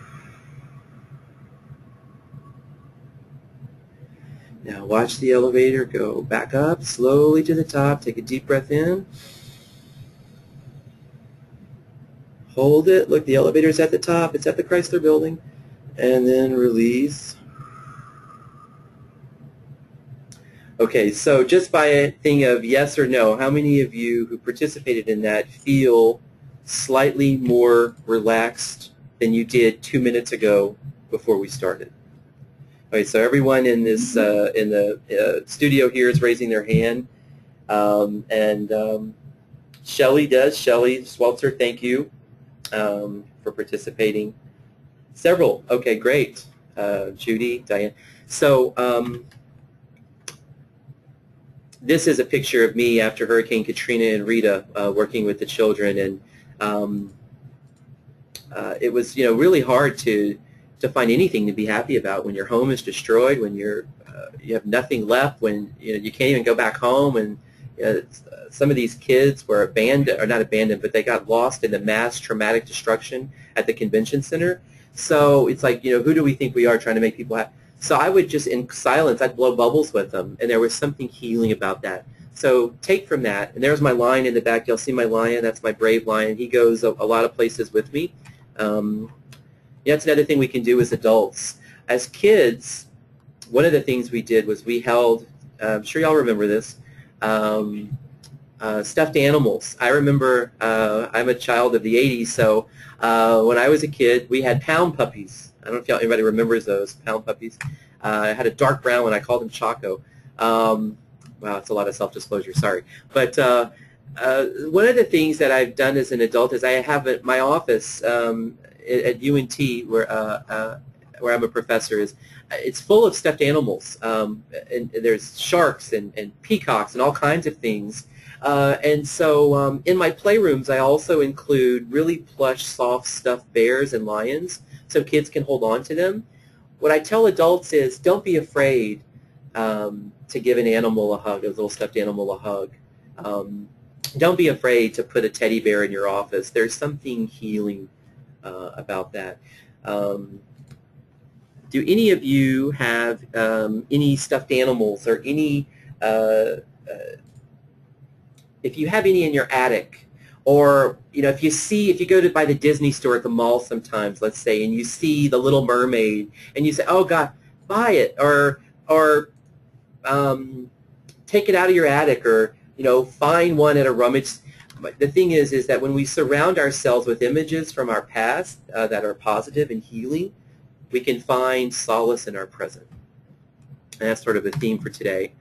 Now watch the elevator go back up slowly to the top. Take a deep breath in. Hold it. Look, the elevator's at the top. It's at the Chrysler Building. And then release. Okay, so just by a thing of yes or no, how many of you who participated in that feel slightly more relaxed than you did 2 minutes ago before we started? Okay, so everyone in this in the studio here is raising their hand, and Shelley does. Shelley Sweltzer, thank you for participating. Several. Okay, great. Judy, Diane. So this is a picture of me after Hurricane Katrina and Rita working with the children, and it was, you know, really hard to find anything to be happy about when your home is destroyed, when you have nothing left, when you can't even go back home, and some of these kids were abandoned, or not abandoned, but they got lost in the mass traumatic destruction at the convention center. So it's like, who do we think we are trying to make people happy? So I would just, in silence, I'd blow bubbles with them, and there was something healing about that. So take from that, and there's my lion in the back. You'll see my lion. That's my brave lion. He goes a lot of places with me. That's another thing we can do as adults. As kids, one of the things we did was we held, I'm sure y'all remember this, stuffed animals. I remember, I'm a child of the 80s, so when I was a kid, we had pound puppies. I don't know if anybody remembers those, pound puppies. I had a dark brown one. I called him Choco. Wow, it's a lot of self-disclosure, sorry. But one of the things that I've done as an adult is I have at my office at UNT, where I'm a professor, it's full of stuffed animals. And there's sharks and peacocks and all kinds of things. And so in my playrooms, I also include really plush, soft, stuffed bears and lions so kids can hold on to them. What I tell adults is don't be afraid to give an animal a hug, a little stuffed animal a hug. Don't be afraid to put a teddy bear in your office. There's something healing about that. Do any of you have any stuffed animals or any, if you have any in your attic, or if you go to by the Disney store at the mall sometimes, let's say, and you see the Little Mermaid, and you say, oh God, buy it, or take it out of your attic, or find one at a rummage. The thing is that when we surround ourselves with images from our past that are positive and healing, we can find solace in our present. And that's sort of the theme for today.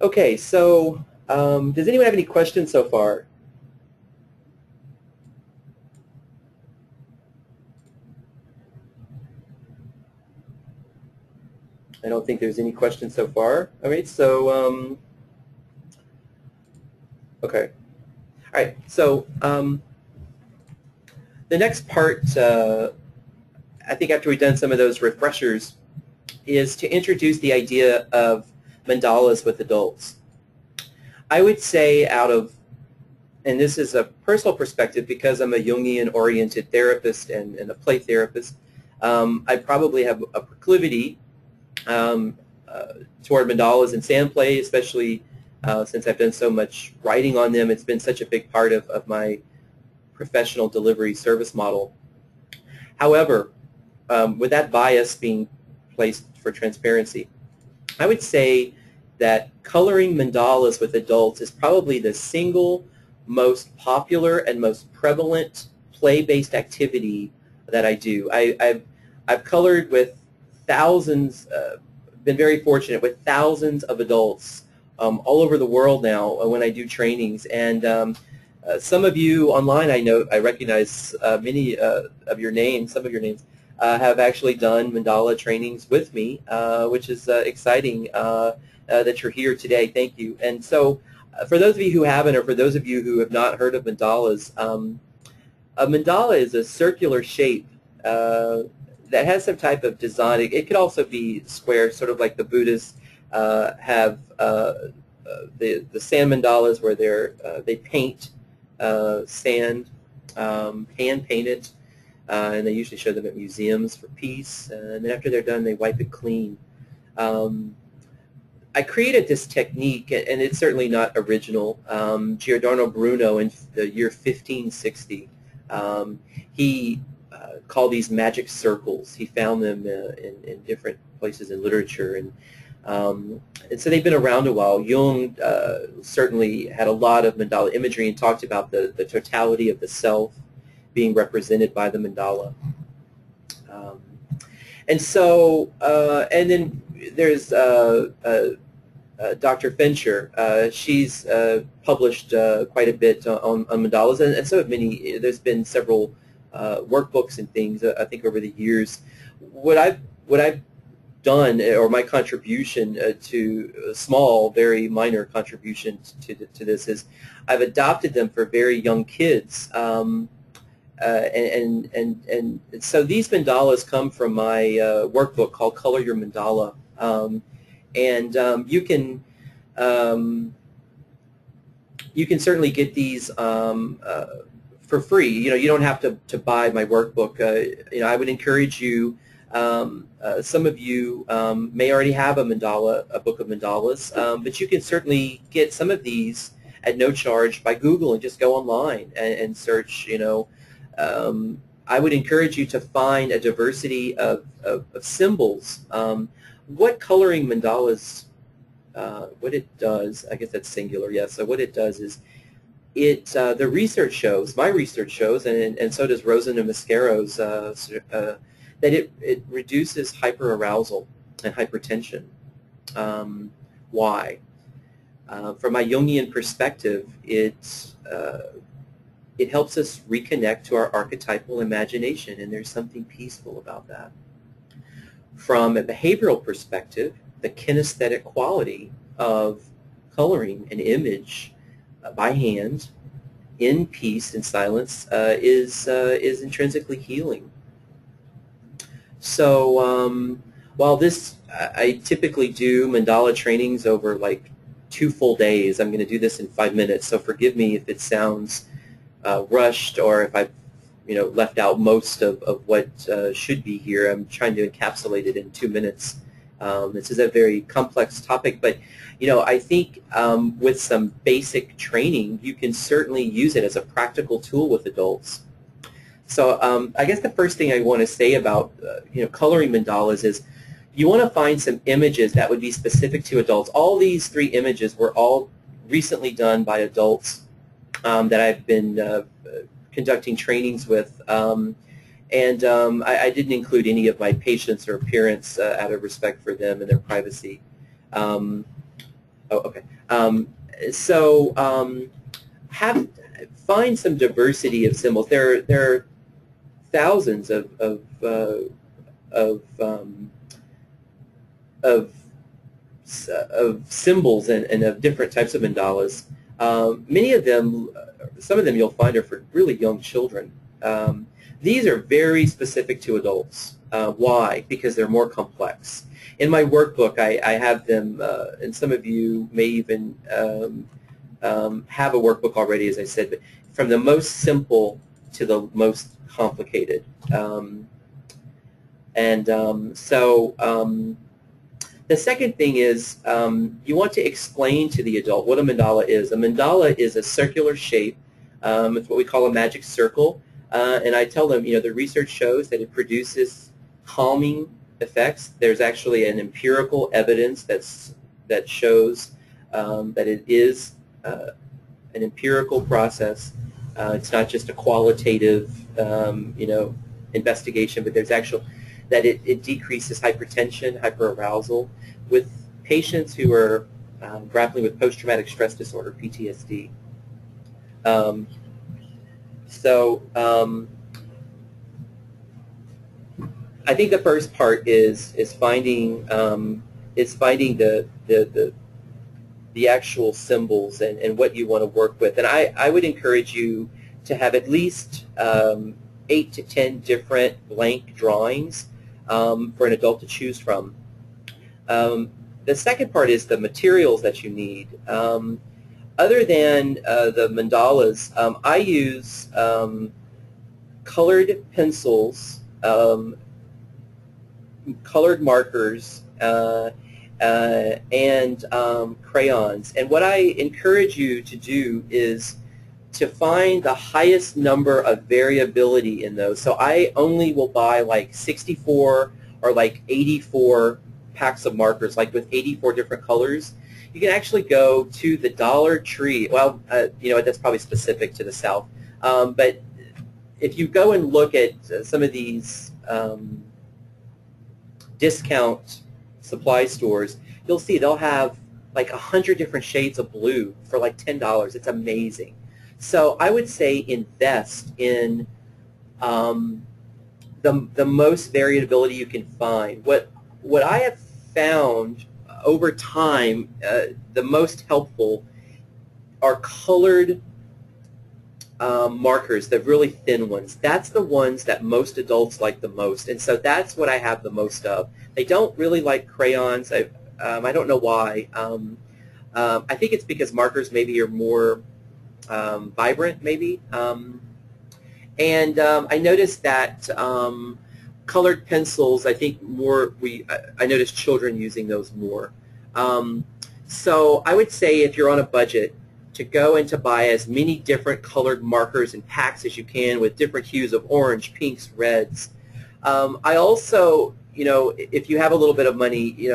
Okay, so does anyone have any questions so far? I don't think there's any questions so far. All right, so okay. All right, so the next part, I think after we've done some of those refreshers, is to introduce the idea of mandalas with adults. I would say out of, and this is a personal perspective because I'm a Jungian-oriented therapist and a play therapist, I probably have a proclivity toward mandalas and sand play, especially since I've done so much writing on them. It's been such a big part of my professional delivery service model. However, with that bias being placed for transparency, I would say that coloring mandalas with adults is probably the single most popular and most prevalent play-based activity that I do. I've colored with thousands, been very fortunate with thousands of adults all over the world now when I do trainings. And some of you online, I recognize many of your names, some of your names, have actually done mandala trainings with me, which is exciting that you're here today. Thank you. And so for those of you who haven't, or for those of you who have not heard of mandalas, a mandala is a circular shape that has some type of design. It could also be square, sort of like the Buddhists have the sand mandalas where they paint sand, hand paint it, and they usually show them at museums for peace. And then after they're done, they wipe it clean. I created this technique, and it's certainly not original. Giordano Bruno in the year 1560, he called these magic circles. He found them in different places in literature, and so they've been around a while. Jung certainly had a lot of mandala imagery and talked about the totality of the self being represented by the mandala. And so, and then there's Dr. Fincher. She's published quite a bit on mandalas, and so have many. There's been several workbooks and things, I think, over the years. What I've done, or my contribution to a small, very minor contribution to this, is I've adopted them for very young kids. And so these mandalas come from my workbook called Color Your Mandala. You can certainly get these for free. You don't have to buy my workbook. I would encourage you. Some of you may already have a book of mandalas, but you can certainly get some of these at no charge by Google and just go online and search. I would encourage you to find a diversity of symbols. What coloring mandalas, what it does, I guess that's singular, yes. So what it does is the research shows, my research shows, and so does Rosen and Mascaro's, that it reduces hyperarousal and hypertension. Why? From my Jungian perspective, it helps us reconnect to our archetypal imagination, and there's something peaceful about that. From a behavioral perspective, the kinesthetic quality of coloring an image by hand in peace and silence is intrinsically healing. So while I typically do mandala trainings over like 2 full days. I'm going to do this in 5 minutes, so forgive me if it sounds rushed or if I've left out most of what should be here. I'm trying to encapsulate it in 2 minutes. This is a very complex topic, but I think with some basic training, you can certainly use it as a practical tool with adults. So I guess the first thing I want to say about coloring mandalas is you want to find some images that would be specific to adults. All these 3 images were all recently done by adults that I've been conducting trainings with. And I didn't include any of my patients or parents out of respect for them and their privacy. Oh, okay. So find some diversity of symbols. There are thousands of of symbols and of different types of mandalas. Many of them, some of them you'll find are for really young children. These are very specific to adults. Why? Because they're more complex. In my workbook, I have them, and some of you may even have a workbook already, as I said, but from the most simple to the most complicated. The second thing is you want to explain to the adult what a mandala is. A mandala is a circular shape. It's what we call a magic circle. And I tell them, the research shows that it produces calming effects. There's actually an empirical evidence that shows that it is an empirical process. It's not just a qualitative, investigation, but there's actual that it decreases hypertension, hyperarousal with patients who are grappling with post-traumatic stress disorder, PTSD. I think the first part is finding the actual symbols and what you want to work with. And I would encourage you to have at least 8 to 10 different blank drawings for an adult to choose from. The second part is the materials that you need. Other than the mandalas, I use colored pencils, colored markers, and crayons. And what I encourage you to do is to find the highest number of variability in those. So I only will buy like 64 or like 84 packs of markers, like with 84 different colors. You can actually go to the Dollar Tree. Well, that's probably specific to the South. But if you go and look at some of these discount supply stores, you'll see they'll have like 100 different shades of blue for like $10. It's amazing. So I would say invest in the most variability you can find. What I have found over time, the most helpful are colored markers, the really thin ones. That's the ones that most adults like the most, and so that's what I have the most of. They don't really like crayons. I don't know why. I think it's because markers maybe are more vibrant, maybe. And I noticed that colored pencils, I think I noticed children using those more. So I would say if you're on a budget, to go and to buy as many different colored markers and packs as you can with different hues of orange, pinks, reds. I also, if you have a little bit of money,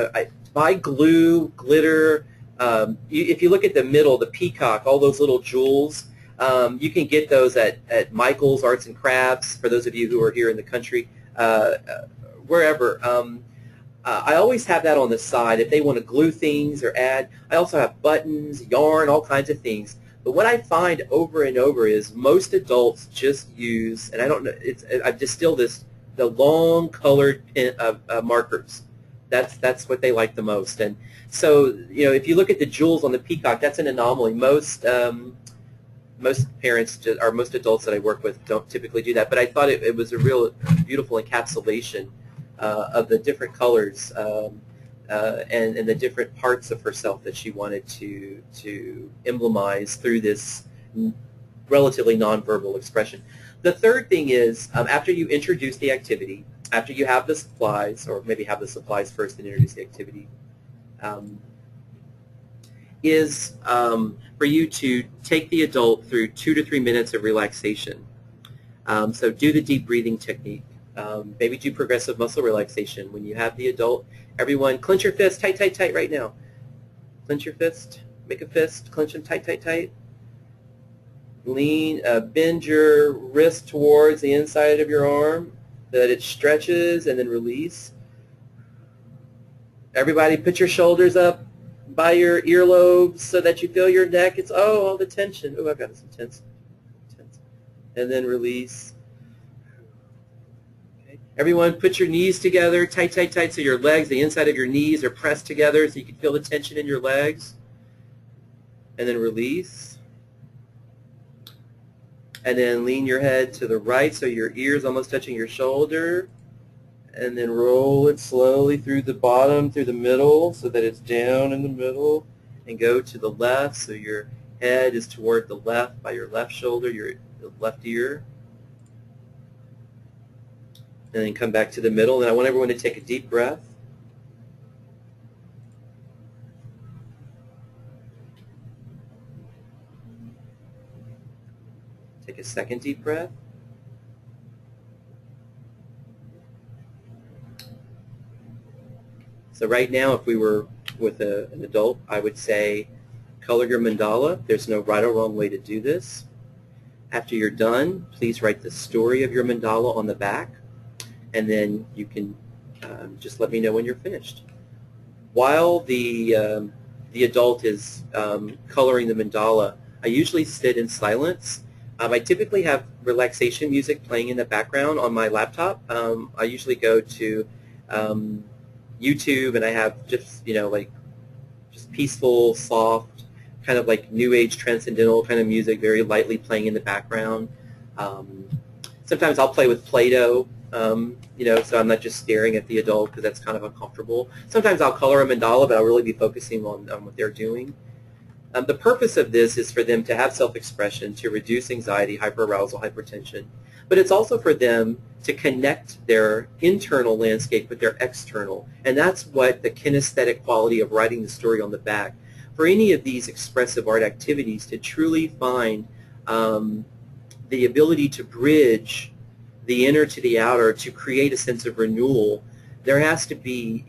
buy glue, glitter. If you look at the middle, the peacock, all those little jewels, you can get those at Michael's Arts and Crafts, for those of you who are here in the country, wherever. I always have that on the side if they want to glue things or add. I also have buttons, yarn, all kinds of things. But what I find over and over is most adults just use, and I don't know, I've distilled this, the long colored markers. That's what they like the most. And so, if you look at the jewels on the peacock, that's an anomaly. Most parents or most adults that I work with don't typically do that. But I thought it was a real beautiful encapsulation of the different colors and the different parts of herself that she wanted to emblemize through this relatively nonverbal expression. The third thing is, after you introduce the activity, after you have the supplies, or maybe have the supplies first and introduce the activity, is for you to take the adult through 2 to 3 minutes of relaxation. So do the deep breathing technique. Maybe do progressive muscle relaxation. When you have the adult, everyone clench your fist, tight, tight, tight right now. Clench your fist, make a fist, clench them tight, tight, tight. Lean, bend your wrist towards the inside of your arm. so that it stretches, and then release. Everybody put your shoulders up by your earlobes so that you feel your neck. It's, oh, all the tension. Oh, I've got this intense. And then release. Okay. Everyone put your knees together, tight, tight, tight, so your legs, the inside of your knees are pressed together so you can feel the tension in your legs. And then release. And then lean your head to the right so your ear's almost touching your shoulder. And then roll it slowly through the bottom, through the middle, so that it's down in the middle. And go to the left, so your head is toward the left by your left shoulder, your left ear. And then come back to the middle. And I want everyone to take a deep breath. Take a second deep breath. So right now, if we were with an adult, I would say, color your mandala. There's no right or wrong way to do this. After you're done, please write the story of your mandala on the back, and then you can just let me know when you're finished. While the adult is coloring the mandala, I usually sit in silence. I typically have relaxation music playing in the background on my laptop. I usually go to YouTube, and I have just, like just peaceful, soft, kind of like new age transcendental kind of music, very lightly playing in the background. Sometimes I'll play with Play-Doh, so I'm not just staring at the adult because that's kind of uncomfortable. Sometimes I'll color a mandala, but I'll really be focusing on what they're doing. The purpose of this is for them to have self-expression, to reduce anxiety, hyperarousal, hypertension, but it's also for them to connect their internal landscape with their external, and that's what the kinesthetic quality of writing the story on the back. For any of these expressive art activities to truly find the ability to bridge the inner to the outer, to create a sense of renewal, there has to be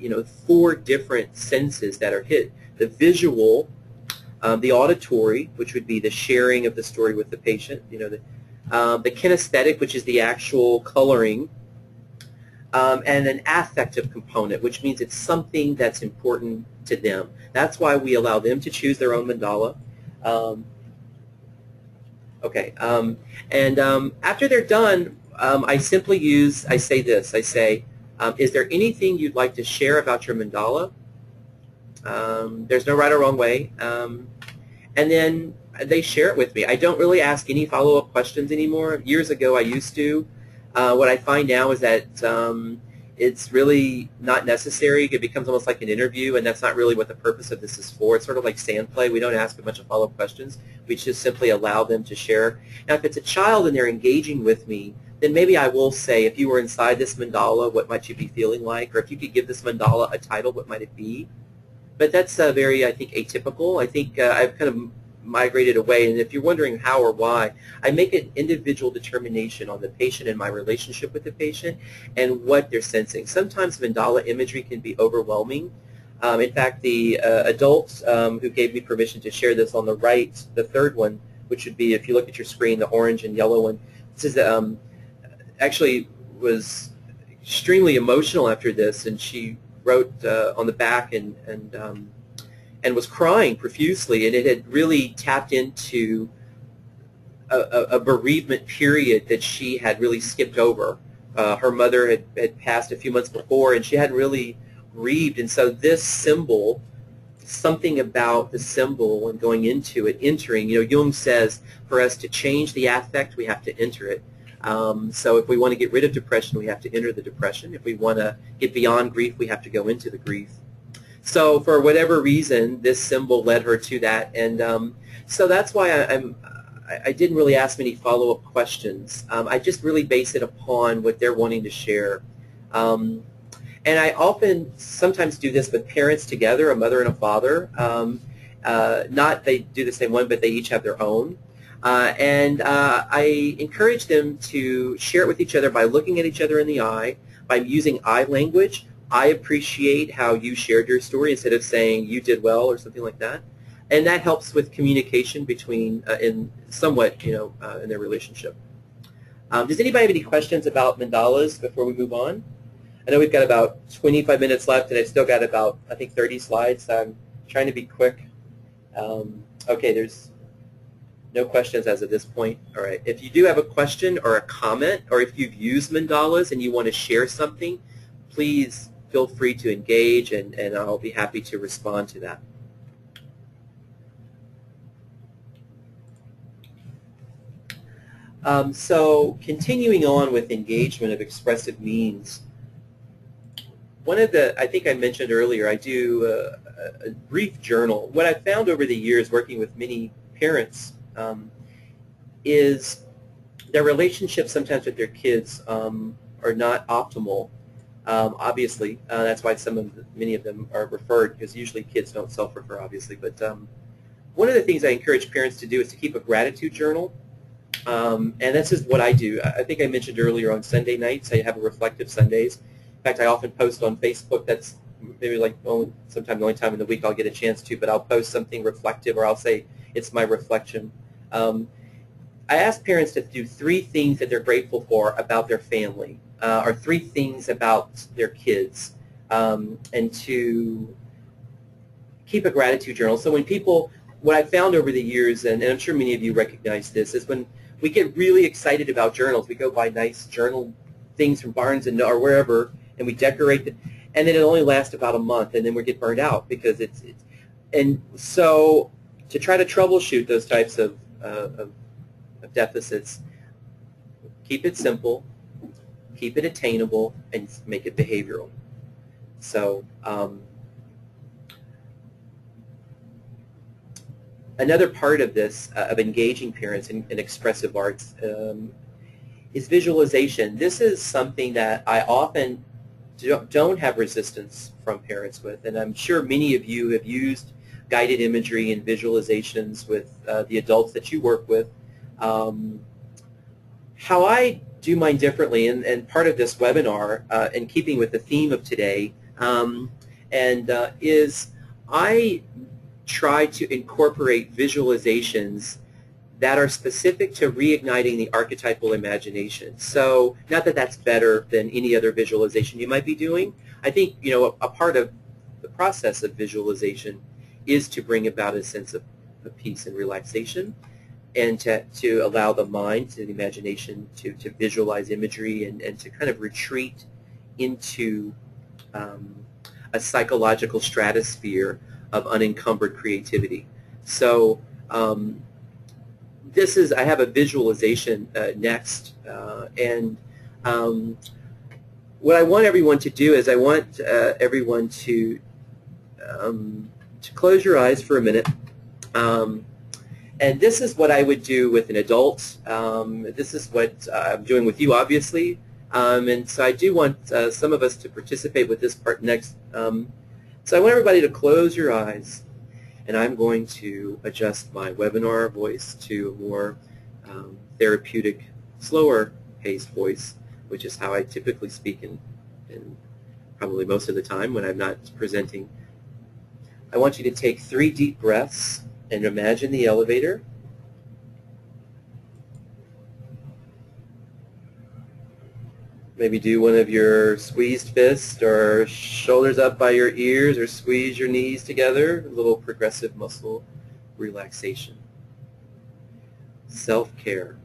4 different senses that are hit. The visual, the auditory, which would be the sharing of the story with the patient, the kinesthetic, which is the actual coloring, and an affective component, which means it's something that's important to them. That's why we allow them to choose their own mandala. After they're done, I say this, is there anything you'd like to share about your mandala? There's no right or wrong way. And then they share it with me. I don't really ask any follow-up questions anymore. Years ago I used to. What I find now is that it's really not necessary. It becomes almost like an interview, and that's not really what the purpose of this is for. It's sort of like sand play. We don't ask a bunch of follow-up questions. We just simply allow them to share. Now, if it's a child and they're engaging with me, then maybe I will say, if you were inside this mandala, what might you be feeling like? Or if you could give this mandala a title, what might it be? But that's very, I think, atypical. I think I've kind of migrated away, and if you're wondering how or why, I make an individual determination on the patient and my relationship with the patient and what they're sensing. Sometimes mandala imagery can be overwhelming. In fact, the adult who gave me permission to share this on the right, the third one, which would be, if you look at your screen, the orange and yellow one, this is actually was extremely emotional after this, and she wrote on the back and was crying profusely, and it had really tapped into a bereavement period that she had really skipped over. Her mother had passed a few months before, and she hadn't really grieved, and so this symbol, something about the symbol and going into it, entering, Jung says for us to change the affect, we have to enter it. So if we want to get rid of depression, we have to enter the depression. If we want to get beyond grief, we have to go into the grief. So for whatever reason, this symbol led her to that, and so that's why I didn't really ask many follow-up questions. I just really base it upon what they're wanting to share. And I sometimes do this with parents together, a mother and a father. Not they do the same one, but they each have their own. I encourage them to share it with each other by looking at each other in the eye, by using I language. I appreciate how you shared your story, instead of saying you did well or something like that. And that helps with communication between, in their relationship. Does anybody have any questions about mandalas before we move on? I know we've got about 25 minutes left, and I've still got about, I think, 30 slides. So I'm trying to be quick. Okay, there's no questions as of this point. All right. If you do have a question or a comment, or if you've used mandalas and you want to share something, please feel free to engage, and I'll be happy to respond to that. So continuing on with engagement of expressive means, one of the, I think I mentioned earlier, I do a brief journal. What I've found over the years working with many parents is their relationships sometimes with their kids are not optimal. Obviously, that's why many of them are referred, because usually kids don't self-refer, obviously. But one of the things I encourage parents to do is to keep a gratitude journal. And this is what I do. I think I mentioned earlier on Sunday nights, I have a reflective Sundays. In fact, I often post on Facebook. That's maybe like sometime the only time in the week I'll get a chance to, but I'll post something reflective, or I'll say it's my reflection. I ask parents to do 3 things that they're grateful for about their family, or 3 things about their kids, and to keep a gratitude journal. So when people, what I've found over the years, and I'm sure many of you recognize this, is when we get really excited about journals, we go buy nice journal things from Barnes or wherever, and we decorate them, and then it only lasts about a month, and then we get burned out because it's and so to try to troubleshoot those types of deficits, keep it simple, keep it attainable, and make it behavioral. So another part of this, of engaging parents in expressive arts, is visualization. This is something that I often don't have resistance from parents with, and I'm sure many of you have used guided imagery and visualizations with the adults that you work with. How I do mine differently, and part of this webinar, in keeping with the theme of today, is I try to incorporate visualizations that are specific to reigniting the archetypal imagination. So not that that's better than any other visualization you might be doing. I think, you know, a part of the process of visualization is to bring about a sense of peace and relaxation, and to allow the mind, to the imagination, to visualize imagery, and to kind of retreat into a psychological stratosphere of unencumbered creativity. So I have a visualization next, and what I want everyone to do is I want everyone to close your eyes for a minute. And this is what I would do with an adult. This is what I'm doing with you, obviously. And so I do want some of us to participate with this part next. So I want everybody to close your eyes, and I'm going to adjust my webinar voice to a more therapeutic, slower paced voice, which is how I typically speak in probably most of the time when I'm not presenting. I want you to take 3 deep breaths and imagine the elevator. Maybe do one of your squeezed fists, or shoulders up by your ears, or squeeze your knees together, a little progressive muscle relaxation. Self-care.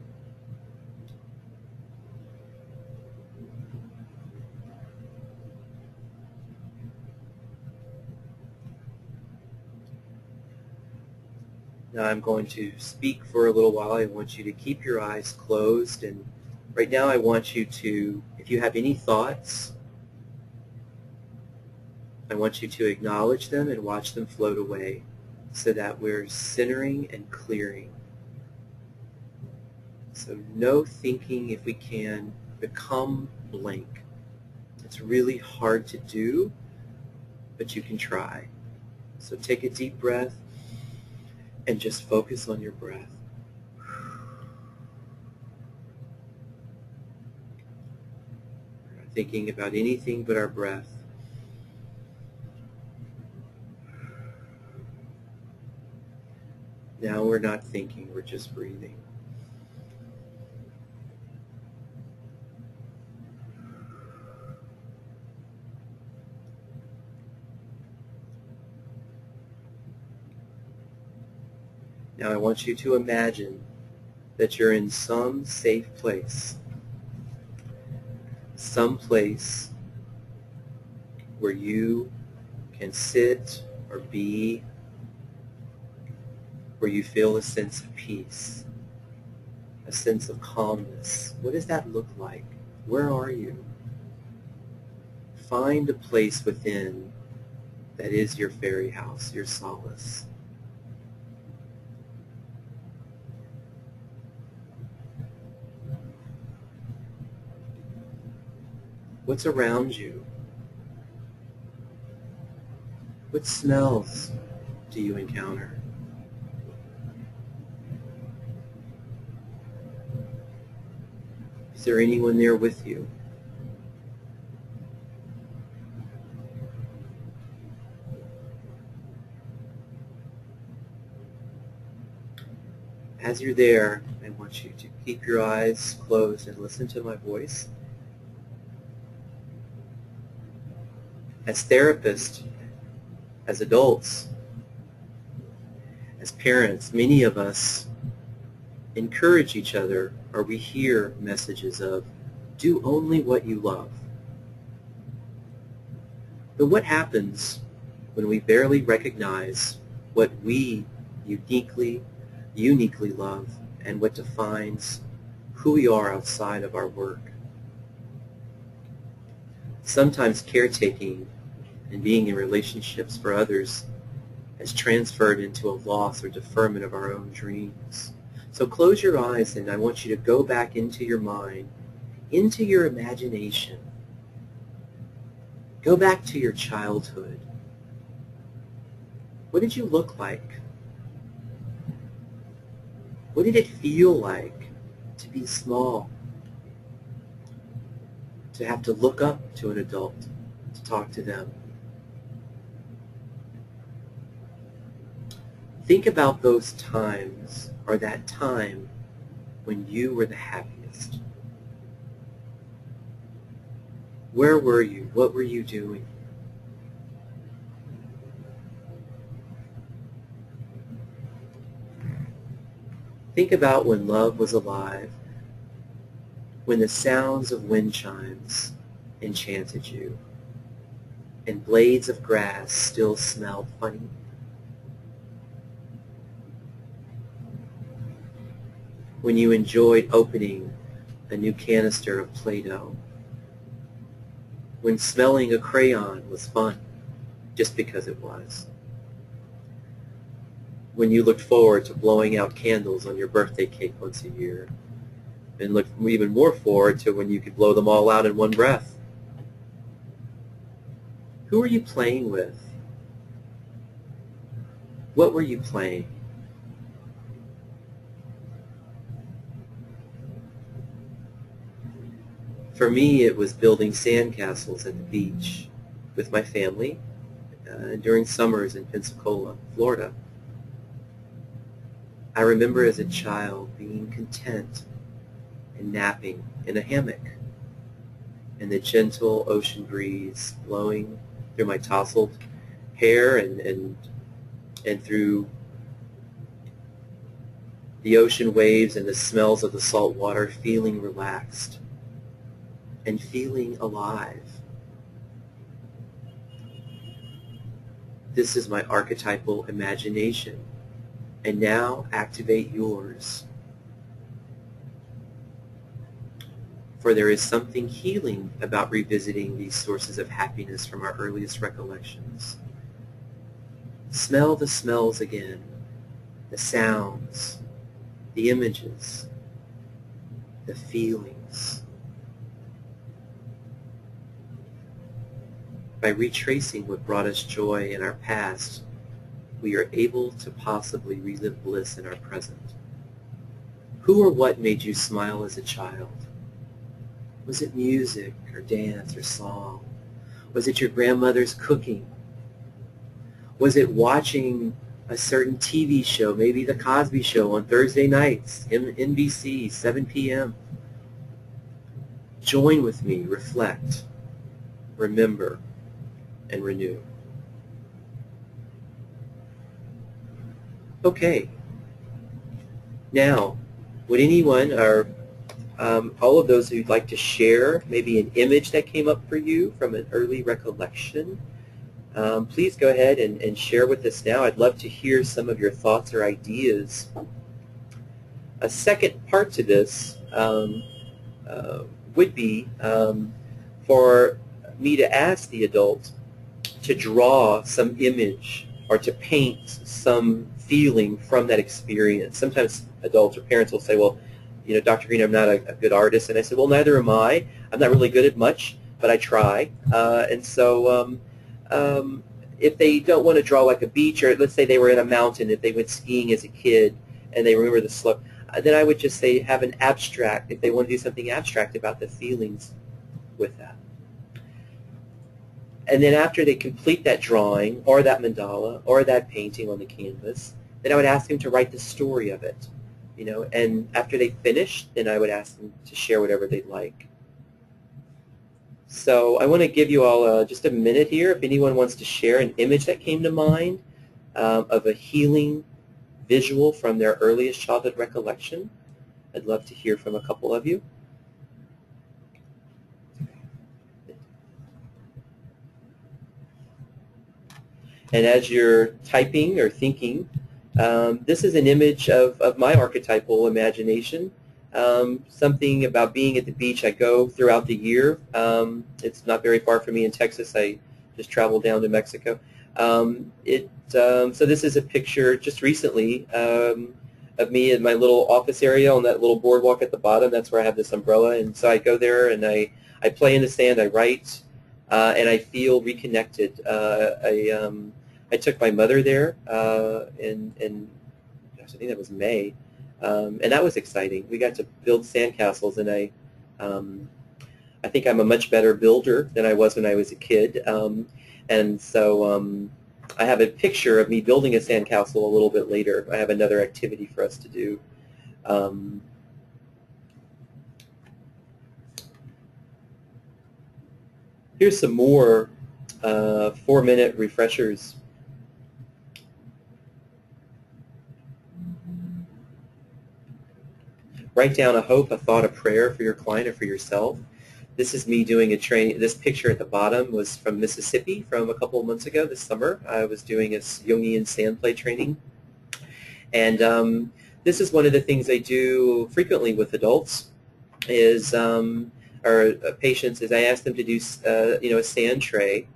Now I'm going to speak for a little while. I want you to keep your eyes closed, and right now I want you to, if you have any thoughts, I want you to acknowledge them and watch them float away, so that we're centering and clearing. So no thinking, if we can, become blank. It's really hard to do, but you can try. So take a deep breath and just focus on your breath. We're not thinking about anything but our breath. Now we're not thinking, we're just breathing. Now I want you to imagine that you're in some safe place, some place where you can sit or be, where you feel a sense of peace, a sense of calmness. What does that look like? Where are you? Find a place within that is your fairy house, your solace. What's around you? What smells do you encounter? Is there anyone there with you? As you're there, I want you to keep your eyes closed and listen to my voice. As therapists, as adults, as parents, many of us encourage each other, or we hear messages of, do only what you love. But what happens when we barely recognize what we uniquely love and what defines who we are outside of our work? Sometimes caretaking and being in relationships for others has transferred into a loss or deferment of our own dreams. So close your eyes and I want you to go back into your mind, into your imagination. Go back to your childhood. What did you look like? What did it feel like to be small? To have to look up to an adult, to talk to them? Think about those times, or that time when you were the happiest. Where were you? What were you doing? Think about when love was alive, when the sounds of wind chimes enchanted you, and blades of grass still smelled funny. When you enjoyed opening a new canister of Play-Doh. When smelling a crayon was fun, just because it was. When you looked forward to blowing out candles on your birthday cake once a year, and looked even more forward to when you could blow them all out in one breath. Who were you playing with? What were you playing? For me, it was building sandcastles at the beach with my family during summers in Pensacola, Florida. I remember as a child being content and napping in a hammock, and the gentle ocean breeze blowing through my tousled hair and through the ocean waves and the smells of the salt water, feeling relaxed and feeling alive. This is my archetypal imagination. And now activate yours. For there is something healing about revisiting these sources of happiness from our earliest recollections. Smell the smells again, the sounds, the images, the feelings. By retracing what brought us joy in our past, we are able to possibly relive bliss in our present. Who or what made you smile as a child? Was it music or dance or song? Was it your grandmother's cooking? Was it watching a certain TV show, maybe The Cosby Show on Thursday nights, NBC, 7 p.m.? Join with me, reflect, remember, and renew. Okay, Now, would anyone or all of those who'd like to share maybe an image that came up for you from an early recollection, please go ahead and share with us now. I'd love to hear some of your thoughts or ideas. A second part to this would be for me to ask the adult to draw some image or to paint some feeling from that experience. Sometimes adults or parents will say, well, you know, Dr. Green, I'm not a good artist. And I said, well, neither am I. I'm not really good at much, but I try. And so if they don't want to draw like a beach, or let's say they were in a mountain, if they went skiing as a kid and they remember the slope, then I would just say have an abstract, if they want to do something abstract about the feelings with that. And then after they complete that drawing or that mandala or that painting on the canvas, then I would ask them to write the story of it. You know, and after they finish, then I would ask them to share whatever they'd like. So I want to give you all just a minute here. If anyone wants to share an image that came to mind of a healing visual from their earliest childhood recollection, I'd love to hear from a couple of you. And as you're typing or thinking, this is an image of my archetypal imagination. Something about being at the beach. I go throughout the year. It's not very far from me in Texas. I just traveled down to Mexico. So this is a picture just recently of me in my little office area on that little boardwalk at the bottom. That's where I have this umbrella. And so I go there and I play in the sand. I write, and I feel reconnected. I took my mother there in gosh, I think that was May, and that was exciting. We got to build sandcastles, and I think I'm a much better builder than I was when I was a kid. And so I have a picture of me building a sandcastle a little bit later. I have another activity for us to do. Here's some more 4-minute refreshers. Write down a hope, a thought, a prayer for your client or for yourself. This is me doing a training. This picture at the bottom was from Mississippi from a couple of months ago this summer. I was doing a Jungian sand play training. And this is one of the things I do frequently with adults is, or patients, is I ask them to do a sand tray,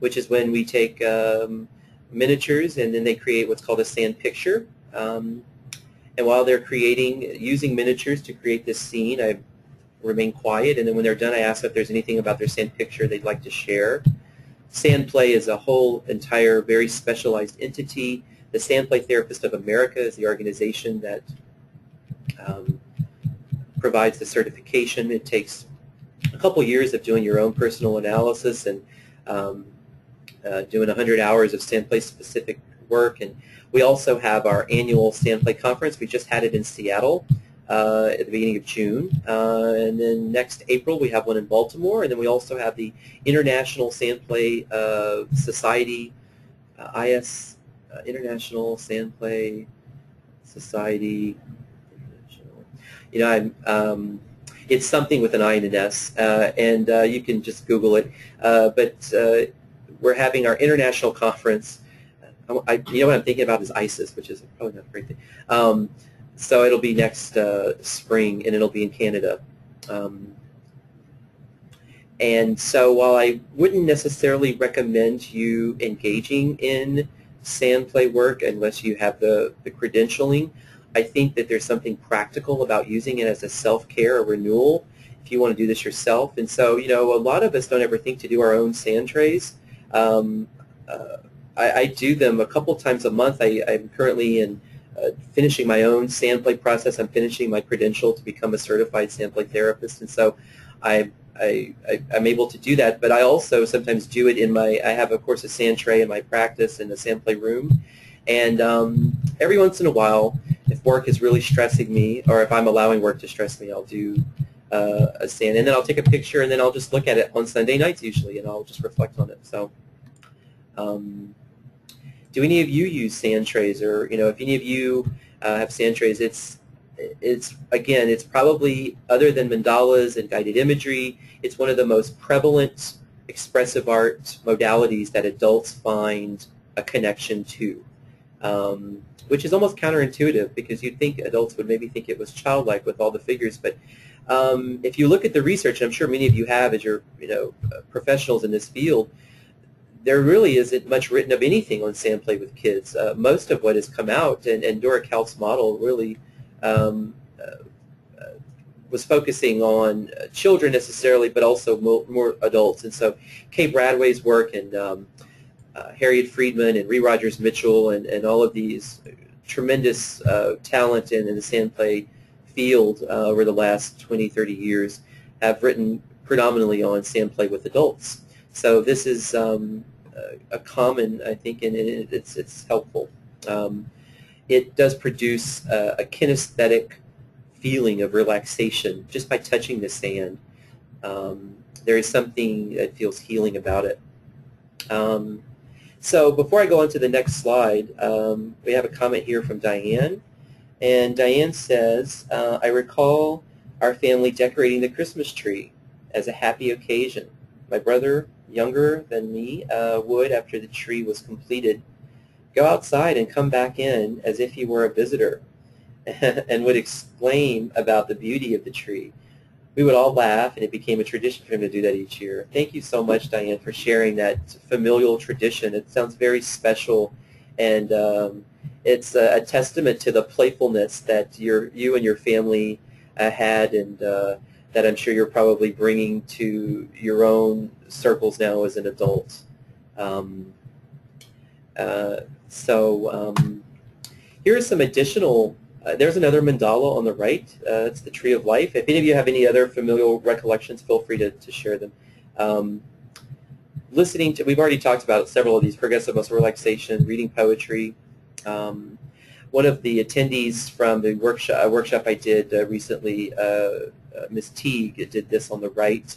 which is when we take miniatures and then they create what's called a sand picture. And while they're using miniatures to create this scene, I remain quiet, and then when they're done, I ask if there's anything about their sand picture they'd like to share. Sand play is a whole entire, very specialized entity. The Sand Play Therapist of America is the organization that provides the certification. It takes a couple years of doing your own personal analysis and doing 100 hours of sand play specific work. And we also have our annual Sand Play Conference. We just had it in Seattle at the beginning of June. And then next April we have one in Baltimore. And then we also have the International Sand Play Society, International Sand Play Society. You know, it's something with an I and an S, and you can just Google it. But we're having our international conference. You know what I'm thinking about is ISIS, which is probably not a great thing. So it'll be next spring, and it'll be in Canada. And so while I wouldn't necessarily recommend you engaging in sand play work unless you have the credentialing, I think that there's something practical about using it as a self-care or renewal if you want to do this yourself. And so, you know, a lot of us don't ever think to do our own sand trays. I do them a couple times a month. I'm currently finishing my own sand play process. I'm finishing my credential to become a certified sand play therapist, and so I'm able to do that. But I also sometimes do it I have, of course, a sand tray in my practice in the sand play room. And every once in a while, if work is really stressing me, or if I'm allowing work to stress me, I'll do a sand, and then I'll take a picture, and then I'll just look at it on Sunday nights usually, and I'll just reflect on it. So, do any of you use sand trays, or if any of you have sand trays. Again, it's probably, other than mandalas and guided imagery, it's one of the most prevalent expressive art modalities that adults find a connection to, which is almost counterintuitive because you'd think adults would maybe think it was childlike with all the figures. But if you look at the research, I'm sure many of you have as you're professionals in this field, there really isn't much written of anything on sand play with kids. Most of what has come out, and Dora Kalt's model really was focusing on children necessarily, but also more adults. And so Kay Bradway's work and Harriet Friedman and Ree Rogers Mitchell and all of these tremendous talent in the sand play field over the last 20, 30 years have written predominantly on sand play with adults. So this is a common, I think, and it's helpful. It does produce a kinesthetic feeling of relaxation just by touching the sand. There is something that feels healing about it. So before I go on to the next slide, we have a comment here from Diane. And Diane says, I recall our family decorating the Christmas tree as a happy occasion. My brother, younger than me, would, after the tree was completed, go outside and come back in as if he were a visitor and would exclaim about the beauty of the tree. We would all laugh, and it became a tradition for him to do that each year. Thank you so much, Diane, for sharing that familial tradition. It sounds very special, and it's a testament to the playfulness that you and your family had, and that I'm sure you're probably bringing to your own circles now as an adult. Here are some additional, there's another mandala on the right. It's the Tree of Life. If any of you have any other familial recollections, feel free to share them. Listening to, we've already talked about several of these, progressive muscle relaxation, reading poetry. One of the attendees from the workshop I did recently, Ms. Teague, did this on the right.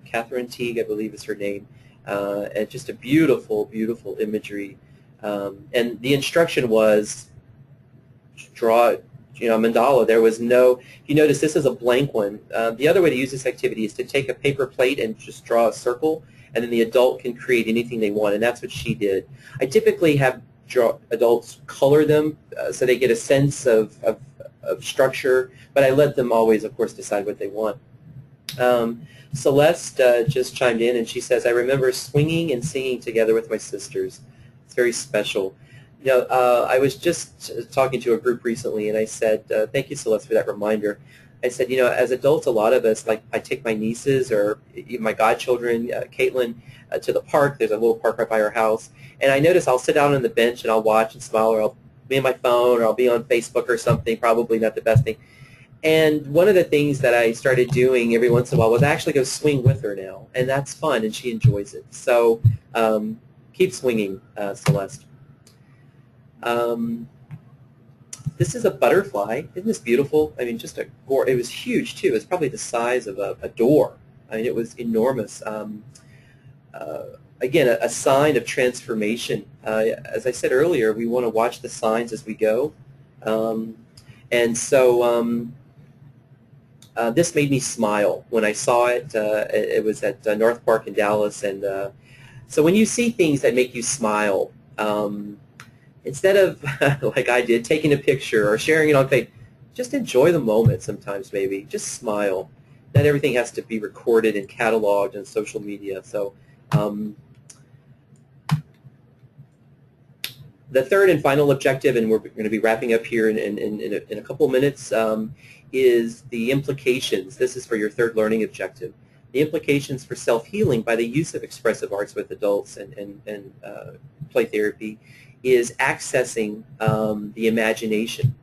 Catherine Teague, I believe is her name. And just a beautiful, beautiful imagery. And the instruction was draw, mandala. There was no, if you notice, this is a blank one. The other way to use this activity is to take a paper plate and just draw a circle, and then the adult can create anything they want, and that's what she did. I typically have adults color them so they get a sense of structure, but I let them always, of course, decide what they want. Celeste just chimed in, and she says, I remember swinging and singing together with my sisters. It's very special. I was just talking to a group recently, and I said, thank you, Celeste, for that reminder. I said, as adults, a lot of us, like I take my nieces or even my godchildren, Caitlin, to the park. There's a little park right by our house. And I notice I'll sit down on the bench and I'll watch and smile, or I'll be on my phone, or I'll be on Facebook or something, probably not the best thing. And one of the things that I started doing every once in a while was actually go swing with her now. And that's fun, and she enjoys it. So keep swinging, Celeste. This is a butterfly. Isn't this beautiful? I mean, just it was huge, too. It was probably the size of a door. I mean, it was enormous. Again, a sign of transformation. As I said earlier, we want to watch the signs as we go. And so this made me smile when I saw it. It was at North Park in Dallas. And so when you see things that make you smile, instead of, like I did, taking a picture or sharing it on Facebook, just enjoy the moment sometimes, maybe. Just smile. Not everything has to be recorded and cataloged on social media. So the third and final objective, and we're going to be wrapping up here in a couple of minutes, is the implications. This is for your third learning objective. The implications for self-healing by the use of expressive arts with adults and play therapy is accessing the imagination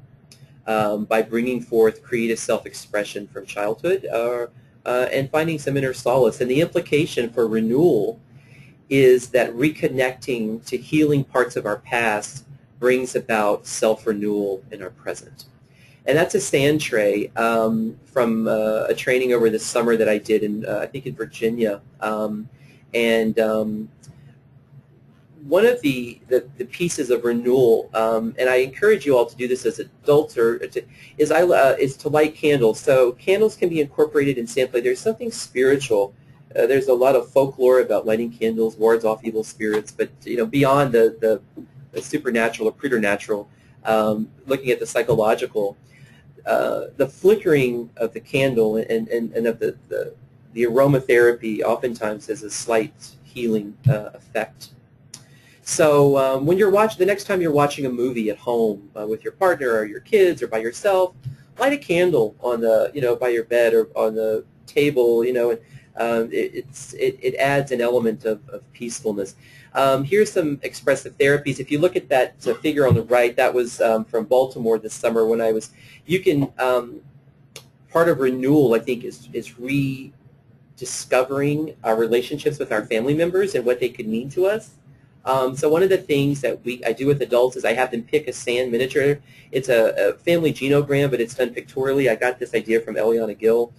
by bringing forth creative self-expression from childhood and finding some inner solace. And the implication for renewal is that reconnecting to healing parts of our past brings about self-renewal in our present. And that's a sand tray from a training over the summer that I did in, I think in Virginia. one of the pieces of renewal, and I encourage you all to do this as adults, is to light candles. So candles can be incorporated in sampling. There's something spiritual. There's a lot of folklore about lighting candles wards off evil spirits, but beyond the supernatural or preternatural, looking at the psychological, the flickering of the candle and of the aromatherapy oftentimes has a slight healing effect. So when you're watching, the next time you're watching a movie at home with your partner or your kids or by yourself, light a candle on the by your bed or on the table. It adds an element of peacefulness. Here's some expressive therapies. If you look at that figure on the right, that was from Baltimore this summer when I was. You can part of renewal, I think, is rediscovering our relationships with our family members and what they could mean to us. So one of the things that I do with adults is I have them pick a sand miniature. It's a family genogram, but it's done pictorially. I got this idea from Eliana Gill.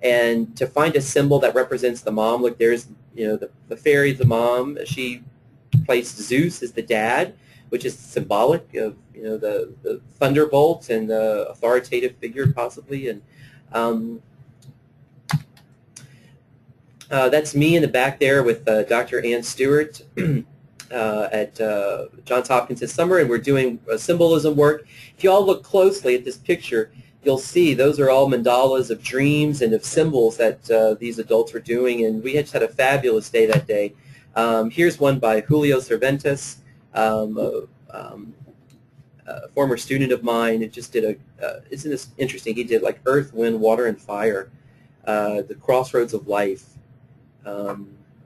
And to find a symbol that represents the mom, look, there's the fairy, the mom. She placed Zeus as the dad, which is symbolic of the thunderbolt and the authoritative figure possibly. And that's me in the back there with Dr. Ann Stewart at Johns Hopkins this summer, and we're doing symbolism work. If you all look closely at this picture, you'll see those are all mandalas of dreams and of symbols that these adults were doing, and we just had a fabulous day that day. Here's one by Julio Cervantes, a former student of mine. It just did isn't this interesting? He did like earth, wind, water, and fire, the crossroads of life.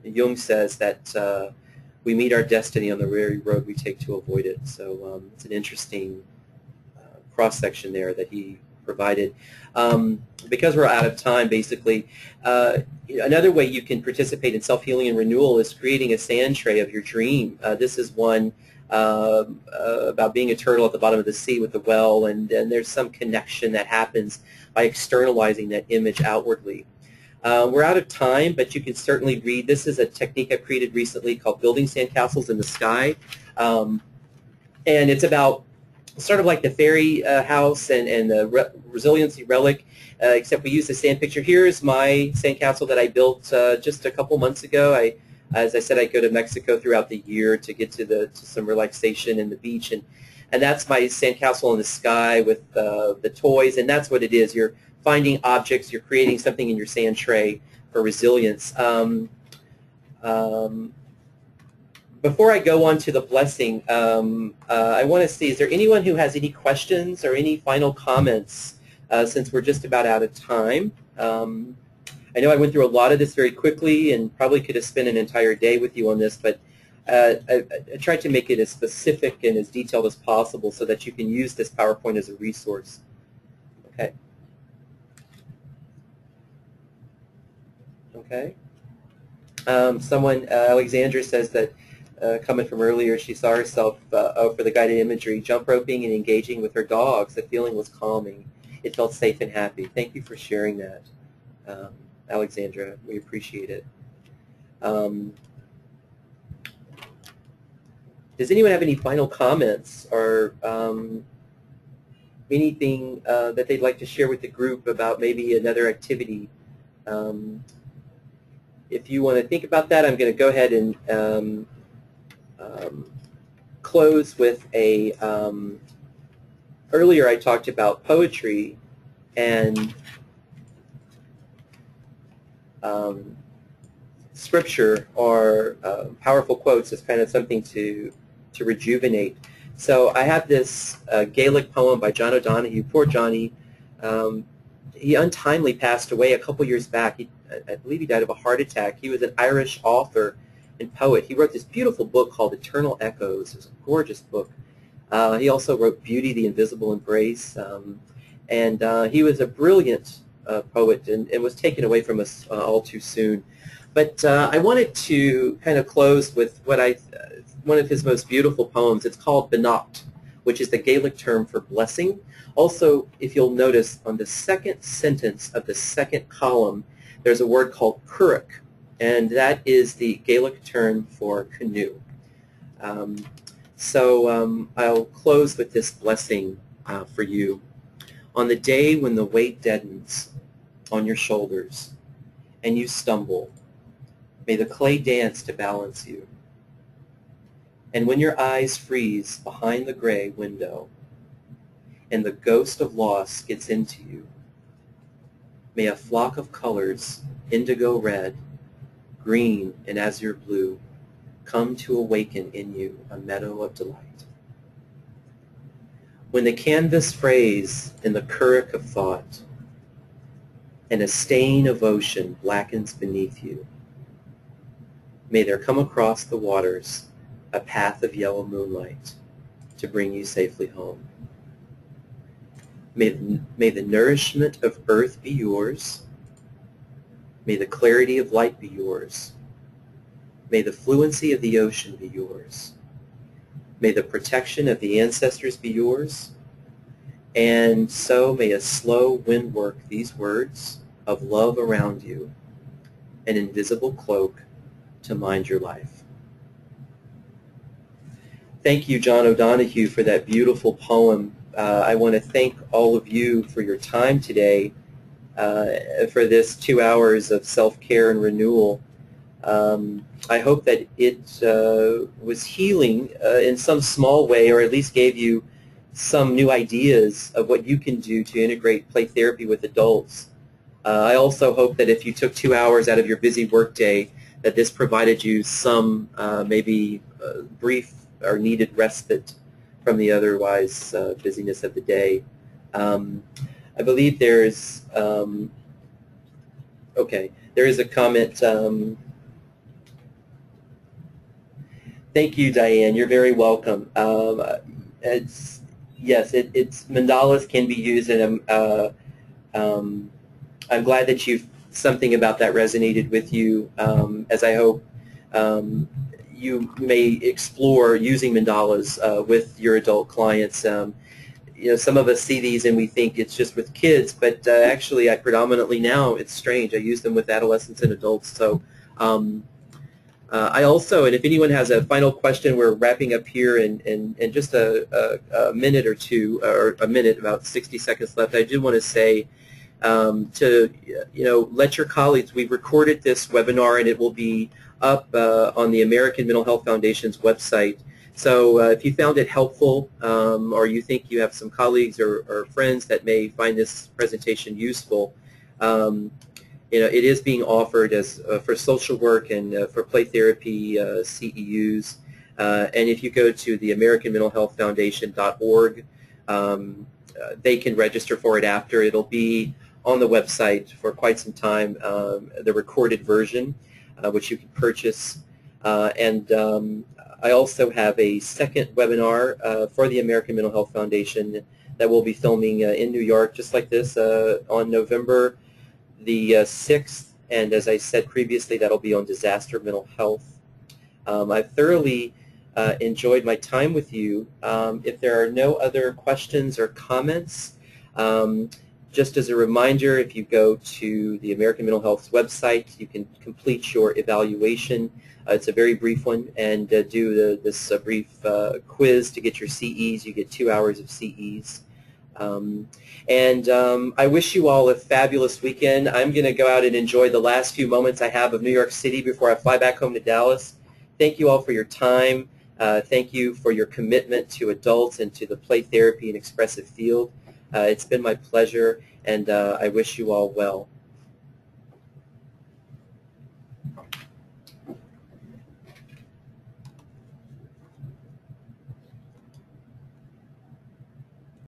Jung says that we meet our destiny on the very road we take to avoid it. So it's an interesting cross-section there that he provided. Because we're out of time, basically, another way you can participate in self-healing and renewal is creating a sand tray of your dream. This is one about being a turtle at the bottom of the sea with the well, and there's some connection that happens by externalizing that image outwardly. We're out of time, but you can certainly read. This is a technique I've created recently called building sandcastles in the sky, and it's about sort of like the fairy house and the resiliency relic, except we use the sand picture. Here's my sandcastle that I built just a couple months ago. As I said, I go to Mexico throughout the year to get to some relaxation in the beach, and that's my sandcastle in the sky with the toys, and that's what it is. You're finding objects, you're creating something in your sand tray for resilience. Before I go on to the blessing, I want to see, is there anyone who has any questions or any final comments since we're just about out of time? I know I went through a lot of this very quickly and probably could have spent an entire day with you on this, but I tried to make it as specific and as detailed as possible so that you can use this PowerPoint as a resource. Okay. Okay. Alexandra says that, comment from earlier, she saw herself for the guided imagery, jump roping and engaging with her dogs. The feeling was calming. It felt safe and happy. Thank you for sharing that, Alexandra. We appreciate it. Does anyone have any final comments or anything that they'd like to share with the group about maybe another activity? If you want to think about that, I'm going to go ahead and close with a, earlier I talked about poetry and scripture or powerful quotes as kind of something to rejuvenate. So I have this Gaelic poem by John O'Donohue. Poor Johnny. He untimely passed away a couple years back. I believe he died of a heart attack. He was an Irish author and poet. He wrote this beautiful book called Eternal Echoes. It was a gorgeous book. He also wrote Beauty, the Invisible Embrace. And he was a brilliant poet and was taken away from us all too soon. But I wanted to kind of close with one of his most beautiful poems. It's called Benacht, which is the Gaelic term for blessing. Also, if you'll notice, on the second sentence of the second column, there's a word called currach, and that is the Gaelic term for canoe. I'll close with this blessing for you. On the day when the weight deadens on your shoulders and you stumble, may the clay dance to balance you. And when your eyes freeze behind the gray window and the ghost of loss gets into you, may a flock of colors, indigo red, green, and azure blue, come to awaken in you a meadow of delight. When the canvas frays in the currach of thought and a stain of ocean blackens beneath you, may there come across the waters a path of yellow moonlight to bring you safely home. May the nourishment of earth be yours. May the clarity of light be yours. May the fluency of the ocean be yours. May the protection of the ancestors be yours. And so may a slow wind work these words of love around you, an invisible cloak to mind your life. Thank you, John O'Donohue, for that beautiful poem. I want to thank all of you for your time today for this 2 hours of self-care and renewal. I hope that it was healing in some small way, or at least gave you some new ideas of what you can do to integrate play therapy with adults. I also hope that if you took 2 hours out of your busy workday, that this provided you some maybe brief or needed respite from the otherwise busyness of the day. I believe there's, okay, there is a comment. Thank you, Diane. You're very welcome. Yes, it's mandalas can be used, and I'm glad that something about that resonated with you, as I hope you may explore using mandalas with your adult clients. You know, some of us see these and we think it's just with kids, but actually, predominantly now, it's strange. I use them with adolescents and adults. So I also, and if anyone has a final question, we're wrapping up here in just a minute or two, or a minute, about 60 seconds left. I do want to say to, let your colleagues, we've recorded this webinar and it will be up on the American Mental Health Foundation's website. So if you found it helpful, or you think you have some colleagues or friends that may find this presentation useful, it is being offered as for social work and for play therapy CEUs. And if you go to the AmericanMentalHealthFoundation.org, they can register for it after. It'll be on the website for quite some time, the recorded version, which you can purchase. I also have a second webinar for the American Mental Health Foundation that we'll be filming in New York, just like this, on November the 6th, and as I said previously, that'll be on disaster mental health. I've thoroughly enjoyed my time with you. If there are no other questions or comments, just as a reminder, if you go to the American Mental Health's website, you can complete your evaluation. It's a very brief one, and do this brief quiz to get your CEs. You get 2 hours of CEs. I wish you all a fabulous weekend. I'm going to go out and enjoy the last few moments I have of New York City before I fly back home to Dallas. Thank you all for your time. Thank you for your commitment to adults and to the play therapy and expressive field. It's been my pleasure, and I wish you all well.